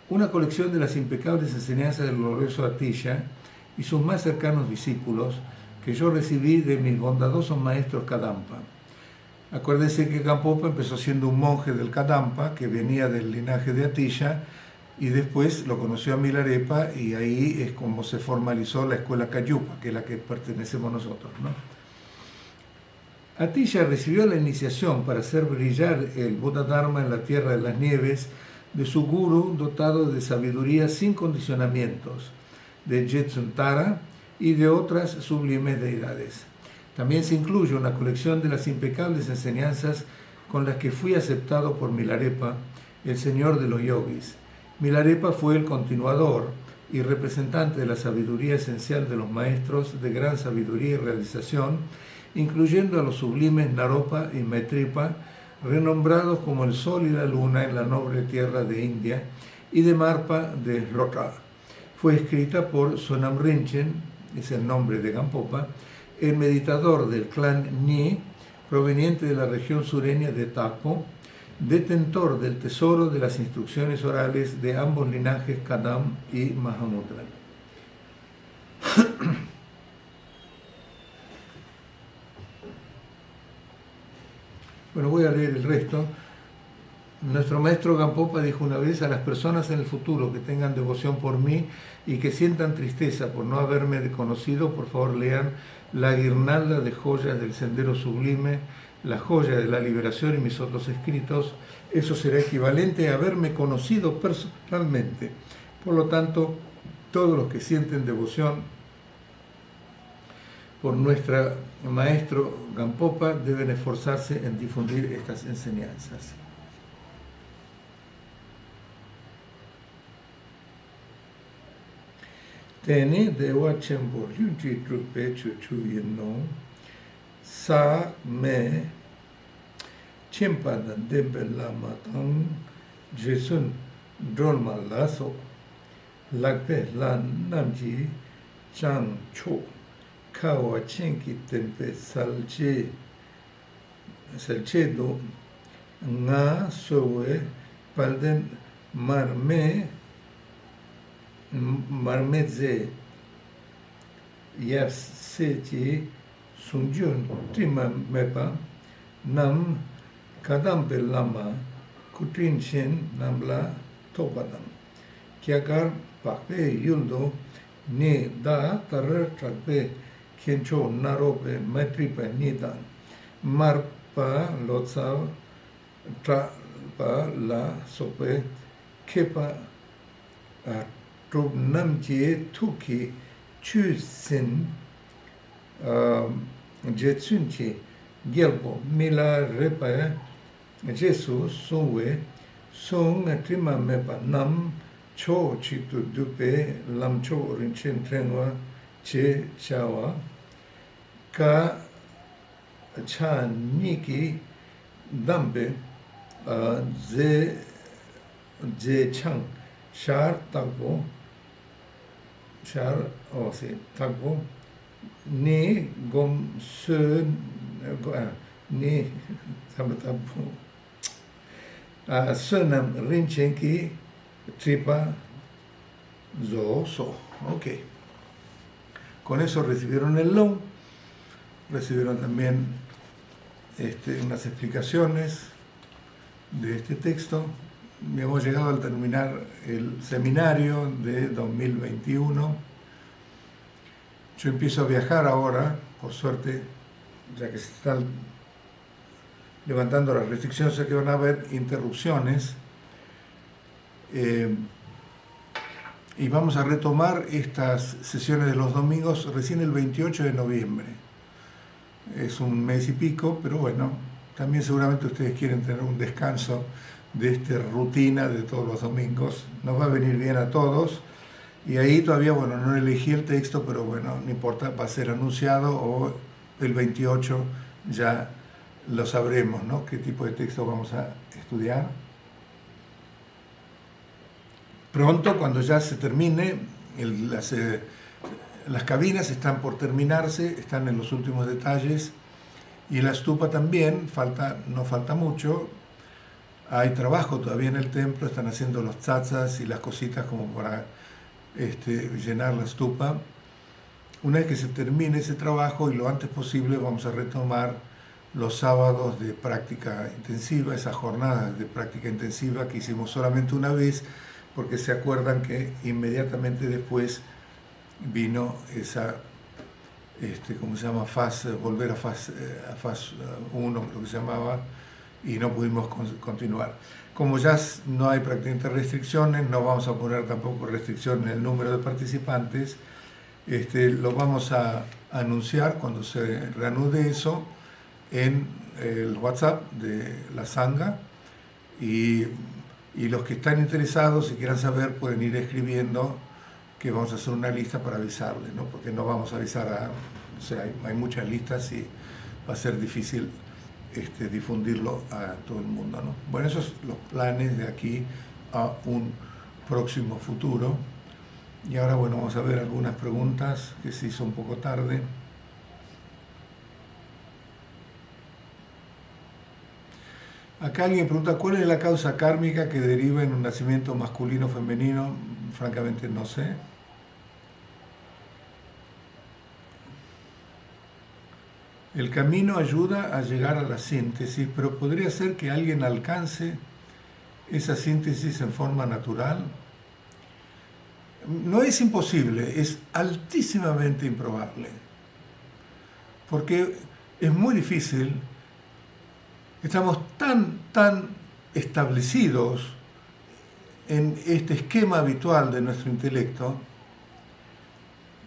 una colección de las impecables enseñanzas del glorioso Atisha y sus más cercanos discípulos que yo recibí de mis bondadosos maestros Kadampa. Acuérdense que Gampopa empezó siendo un monje del Kadampa, que venía del linaje de Atisha, y después lo conoció a Milarepa, y ahí es como se formalizó la escuela Cayupa, que es la que pertenecemos nosotros, ¿no? Atisha recibió la iniciación para hacer brillar el Buddha Dharma en la tierra de las nieves de su guru dotado de sabiduría sin condicionamientos, de Jetsuntara y de otras sublimes deidades. También se incluye una colección de las impecables enseñanzas con las que fui aceptado por Milarepa, el señor de los yogis. Milarepa fue el continuador y representante de la sabiduría esencial de los maestros de gran sabiduría y realización, incluyendo a los sublimes Naropa y Maitripa, renombrados como el sol y la luna en la noble tierra de India, y de Marpa de Lhota. Fue escrita por Sonam Rinchen, es el nombre de Gampopa, el meditador del clan Nyi, proveniente de la región sureña de Takpo, detentor del tesoro de las instrucciones orales de ambos linajes Kadam y Mahamudra. Bueno, voy a leer el resto. Nuestro maestro Gampopa dijo una vez: a las personas en el futuro que tengan devoción por mí y que sientan tristeza por no haberme conocido, por favor lean la guirnalda de joyas del sendero sublime, la joya de la liberación y mis otros escritos. Eso será equivalente a haberme conocido personalmente. Por lo tanto, todos los que sienten devoción por nuestro maestro Gampopa deben esforzarse en difundir estas enseñanzas. Teni dewa chenpo yunchi trupe chuchu yino sa me chimpada debe lama tang jesun drolma laso lakpe la namji chang cho kawa chenki tempe salche do nga sowe palden marmeze yapseti sunjun trima mepa nam kadampe lama kutrinchen namla topadam kyakar pakpe yuldo ne da tarar trakpe kencho narope matripa nidan marpa lotsa trapa la sope kepa Trob namje tuki chusin jetsunchi gelbo mila repa jesu sunwe sung trima mepa nam cho chitu dupe lam cho rinchen trenwa che chawa ka cha niki dambe je chang shar takbo shar takbo ni gom sun ni sabatabbo sunam rinchenki tripa zo so. Ok. Con eso recibieron el long, recibieron también unas explicaciones de este texto hemos llegado al terminar el seminario de 2021. Yo empiezo a viajar ahora, por suerte, ya que se están levantando las restricciones, sé que van a haber interrupciones. Y vamos a retomar estas sesiones de los domingos recién el 28 de noviembre. Es un mes y pico, pero bueno, también seguramente ustedes quieren tener un descanso de esta rutina de todos los domingos. Nos va a venir bien a todos. Y ahí todavía, bueno, no elegí el texto, pero bueno, no importa, va a ser anunciado o el 28 ya lo sabremos, ¿no? Qué tipo de texto vamos a estudiar. Pronto, cuando ya se termine, las cabinas están por terminarse, están en los últimos detalles, y la estupa también, no falta mucho. Hay trabajo todavía en el templo, están haciendo los tzatzas y las cositas como para llenar la estupa. Una vez que se termine ese trabajo y lo antes posible, vamos a retomar los sábados de práctica intensiva, esas jornadas de práctica intensiva que hicimos solamente una vez, porque se acuerdan que inmediatamente después vino esa, ¿cómo se llama? Volver a fase 1, lo que se llamaba, y no pudimos continuar. Como ya no hay prácticamente restricciones, no vamos a poner tampoco restricción en el número de participantes. Lo vamos a anunciar cuando se reanude eso en el WhatsApp de la Sangha, y los que están interesados y quieran saber pueden ir escribiendo, que vamos a hacer una lista para avisarles, ¿no? Porque no vamos a avisar o sea, hay muchas listas y va a ser difícil difundirlo a todo el mundo, ¿no? Bueno, esos son los planes de aquí a un próximo futuro. Y ahora, bueno, vamos a ver algunas preguntas que se hizo un poco tarde. Acá alguien pregunta, ¿cuál es la causa kármica que deriva en un nacimiento masculino o femenino? Francamente no sé. El camino ayuda a llegar a la síntesis, pero podría ser que alguien alcance esa síntesis en forma natural. No es imposible, es altísimamente improbable, porque es muy difícil. Estamos tan establecidos en este esquema habitual de nuestro intelecto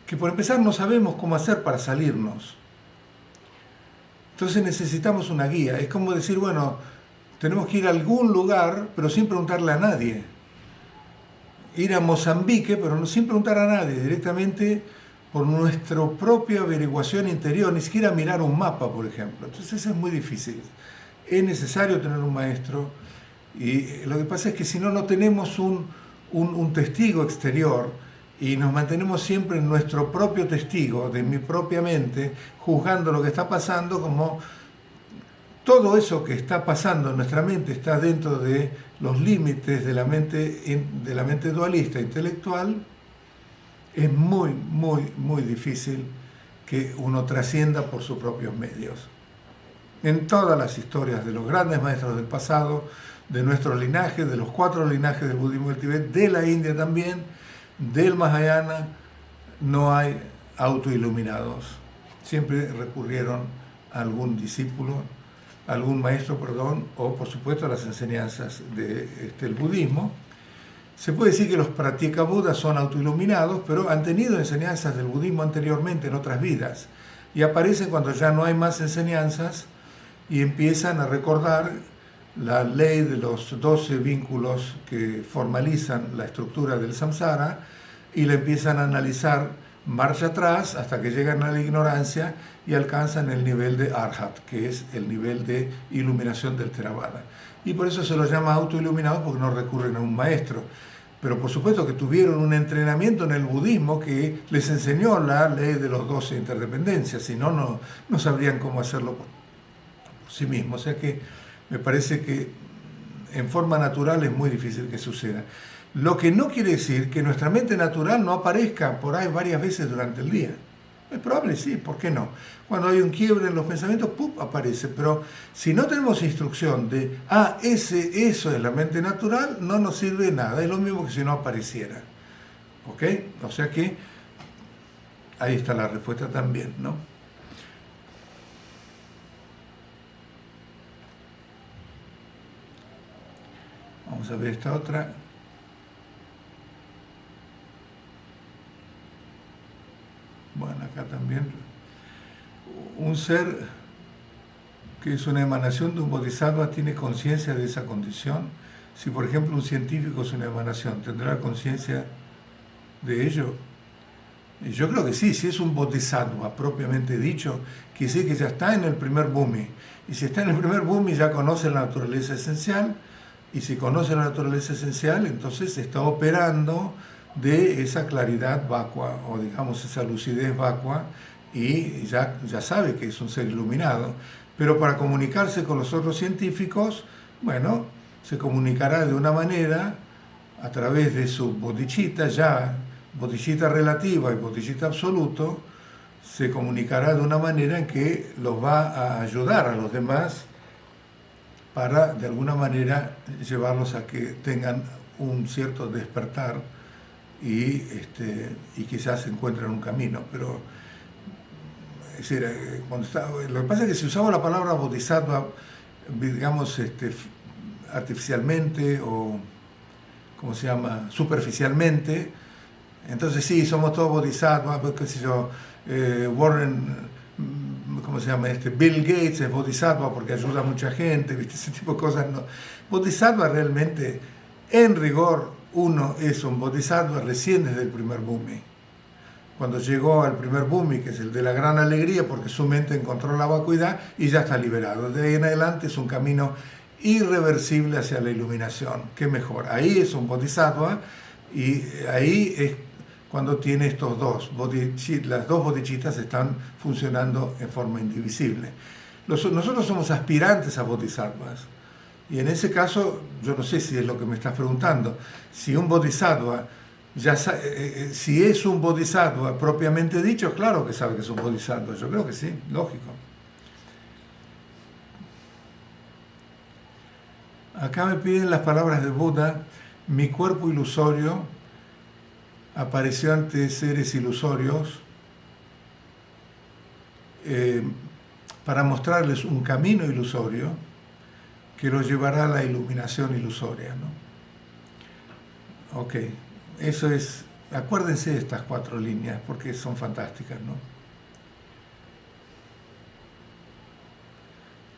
que por empezar no sabemos cómo hacer para salirnos. Entonces necesitamos una guía. Es como decir, bueno, tenemos que ir a algún lugar, pero sin preguntarle a nadie. Ir a Mozambique, pero sin preguntar a nadie, directamente por nuestra propia averiguación interior, ni siquiera mirar un mapa, por ejemplo. Entonces eso es muy difícil. Es necesario tener un maestro, y lo que pasa es que si no tenemos un testigo exterior y nos mantenemos siempre en nuestro propio testigo, de mi propia mente, juzgando lo que está pasando, como todo eso que está pasando en nuestra mente está dentro de los límites de la mente dualista intelectual, es muy difícil que uno trascienda por sus propios medios. En todas las historias de los grandes maestros del pasado, de nuestro linaje, de los 4 linajes del budismo del Tíbet, de la India también, del Mahayana, no hay autoiluminados. Siempre recurrieron a algún discípulo, algún maestro, o por supuesto a las enseñanzas del budismo. Se puede decir que los Pratyekabuddhas son autoiluminados, pero han tenido enseñanzas del budismo anteriormente en otras vidas, y aparecen cuando ya no hay más enseñanzas y empiezan a recordar la ley de los 12 vínculos que formalizan la estructura del samsara, y la empiezan a analizar marcha atrás hasta que llegan a la ignorancia y alcanzan el nivel de Arhat, que es el nivel de iluminación del Theravada. Y por eso se los llama autoiluminados, porque no recurren a un maestro. Pero por supuesto que tuvieron un entrenamiento en el budismo que les enseñó la ley de los 12 interdependencias, si no, no sabrían cómo hacerlo por sí mismos. O sea que me parece que en forma natural es muy difícil que suceda. Lo que no quiere decir que nuestra mente natural no aparezca por ahí varias veces durante el día. Es probable, sí, ¿por qué no? Cuando hay un quiebre en los pensamientos, ¡pum!, aparece. Pero si no tenemos instrucción de, eso es la mente natural, no nos sirve de nada. Es lo mismo que si no apareciera. ¿Ok? O sea que ahí está la respuesta también, ¿no? Vamos a ver esta otra. Bueno, acá también. Un ser que es una emanación de un bodhisattva tiene conciencia de esa condición. Si, por ejemplo, un científico es una emanación, ¿tendrá conciencia de ello? Y yo creo que sí, si es un bodhisattva propiamente dicho, quiere decir que ya está en el primer bhumi. Y si está en el primer bhumi ya conoce la naturaleza esencial, y si conoce la naturaleza esencial, entonces está operando de esa claridad vacua, o digamos esa lucidez vacua, y ya sabe que es un ser iluminado. Pero para comunicarse con los otros científicos, bueno, se comunicará de una manera a través de su bodhicitta, ya bodhicitta relativa y bodhicitta absoluto, se comunicará de una manera en que los va a ayudar a los demás para de alguna manera llevarlos a que tengan un cierto despertar y quizás encuentren un camino. Pero es decir, lo que pasa es que si usamos la palabra bodhisattva, digamos, artificialmente o, ¿cómo se llama?, superficialmente, entonces sí, somos todos bodhisattvas, qué sé yo, Warren, ¿cómo se llama? Bill Gates es bodhisattva porque ayuda a mucha gente, ¿viste? Ese tipo de cosas. No. Bodhisattva realmente, en rigor, uno es un bodhisattva recién desde el primer bhumi. Cuando llegó al primer bhumi, que es el de la gran alegría, porque su mente encontró la vacuidad y ya está liberado. De ahí en adelante es un camino irreversible hacia la iluminación. ¿Qué mejor? Ahí es un bodhisattva y ahí es cuando tiene estos dos, las dos bodhicittas están funcionando en forma indivisible. Nosotros somos aspirantes a bodhisattvas. Y en ese caso, yo no sé si es lo que me estás preguntando, si un bodhisattva, si es un bodhisattva propiamente dicho, claro que sabe que es un bodhisattva, yo creo que sí, lógico. Acá me piden las palabras de Buda: mi cuerpo ilusorio apareció ante seres ilusorios para mostrarles un camino ilusorio que los llevará a la iluminación ilusoria, ¿no? Ok, eso es, acuérdense de estas 4 líneas porque son fantásticas, ¿no?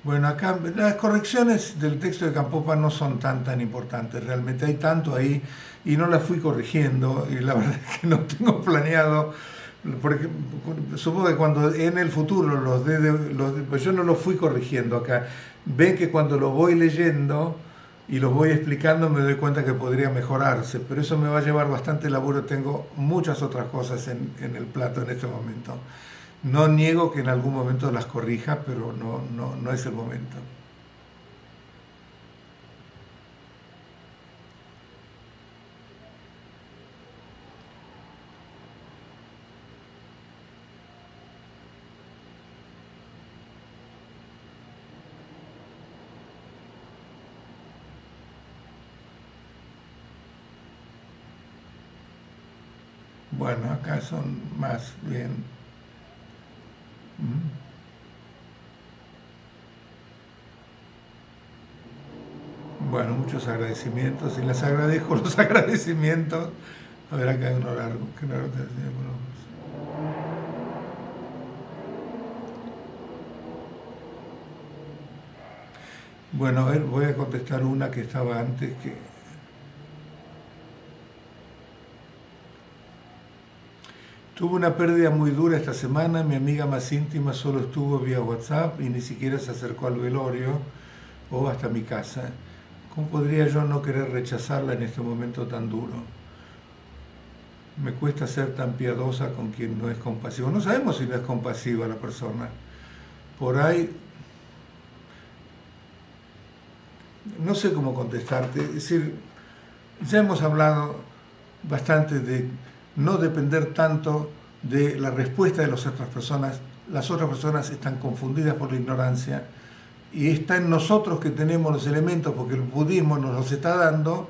Bueno, acá las correcciones del texto de Campopa no son tan importantes, realmente hay tanto ahí y no las fui corrigiendo y la verdad es que no tengo planeado, porque supongo que cuando en el futuro pues yo no los fui corrigiendo acá. Ven que cuando los voy leyendo y los voy explicando me doy cuenta que podría mejorarse, pero eso me va a llevar bastante laburo, tengo muchas otras cosas en el plato en este momento. No niego que en algún momento las corrija, pero no es el momento. Bueno, acá son más bien... Bueno, muchos agradecimientos y les agradezco los agradecimientos. A ver, acá hay uno largo. ¿Qué largo te decía? Bueno, a ver, voy a contestar una que estaba antes que... Tuve una pérdida muy dura esta semana, mi amiga más íntima solo estuvo vía WhatsApp y ni siquiera se acercó al velorio o hasta mi casa. ¿Cómo podría yo no querer rechazarla en este momento tan duro? Me cuesta ser tan piadosa con quien no es compasivo. No sabemos si no es compasiva la persona. Por ahí, no sé cómo contestarte. Es decir, ya hemos hablado bastante de no depender tanto de la respuesta de las otras personas. Las otras personas están confundidas por la ignorancia y está en nosotros que tenemos los elementos, porque el budismo nos los está dando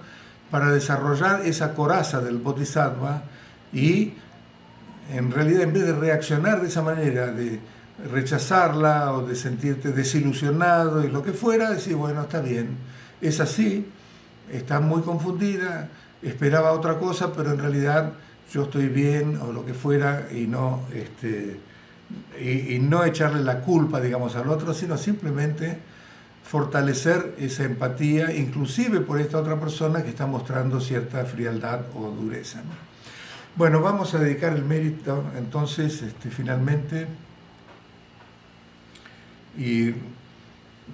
para desarrollar esa coraza del bodhisattva y en realidad en vez de reaccionar de esa manera, de rechazarla o de sentirte desilusionado y lo que fuera, decir, bueno, está bien, es así, está muy confundida, esperaba otra cosa, pero en realidad yo estoy bien o lo que fuera y no, y no echarle la culpa, digamos, al otro, sino simplemente fortalecer esa empatía, inclusive por esta otra persona que está mostrando cierta frialdad o dureza, ¿no? Bueno, vamos a dedicar el mérito entonces finalmente y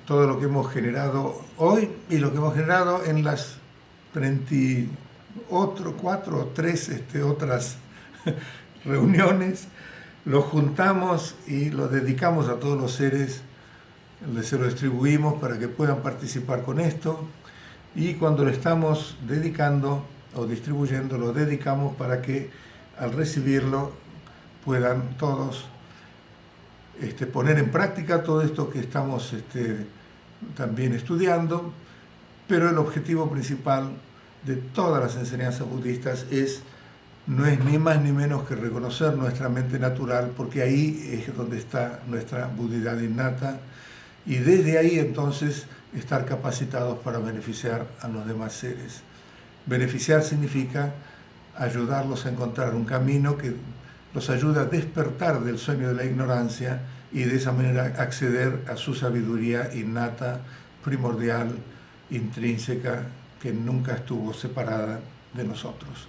todo lo que hemos generado hoy y lo que hemos generado en las 4 o 3 otras reuniones, lo juntamos y lo dedicamos a todos los seres, se lo distribuimos para que puedan participar con esto y cuando lo estamos dedicando o distribuyendo, lo dedicamos para que al recibirlo puedan todos poner en práctica todo esto que estamos también estudiando, pero el objetivo principal de todas las enseñanzas budistas no es ni más ni menos que reconocer nuestra mente natural, porque ahí es donde está nuestra budidad innata, y desde ahí entonces estar capacitados para beneficiar a los demás seres. Beneficiar significa ayudarlos a encontrar un camino que los ayuda a despertar del sueño de la ignorancia y de esa manera acceder a su sabiduría innata, primordial, intrínseca, que nunca estuvo separada de nosotros.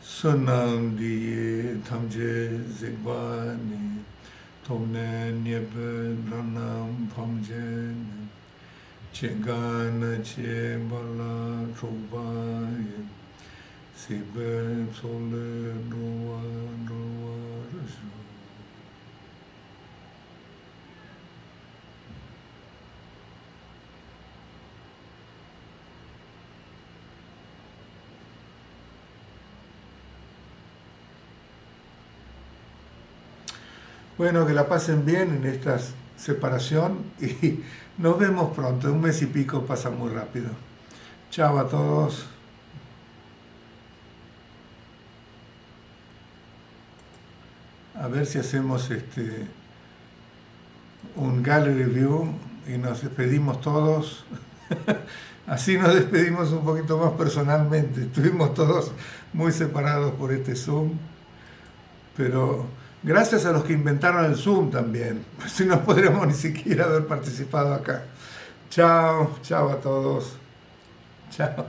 Sonam diye tamje zegwani tomne nyebe branam pamje chengana che bala chobaye sibe sole roa rasho. Bueno, que la pasen bien en esta separación y nos vemos pronto. Un mes y pico pasa muy rápido. Chao a todos. A ver si hacemos un gallery view y nos despedimos todos. Así nos despedimos un poquito más personalmente. Estuvimos todos muy separados por este Zoom, pero gracias a los que inventaron el Zoom también, pues si no podríamos ni siquiera haber participado acá. Chao, chao a todos. Chao.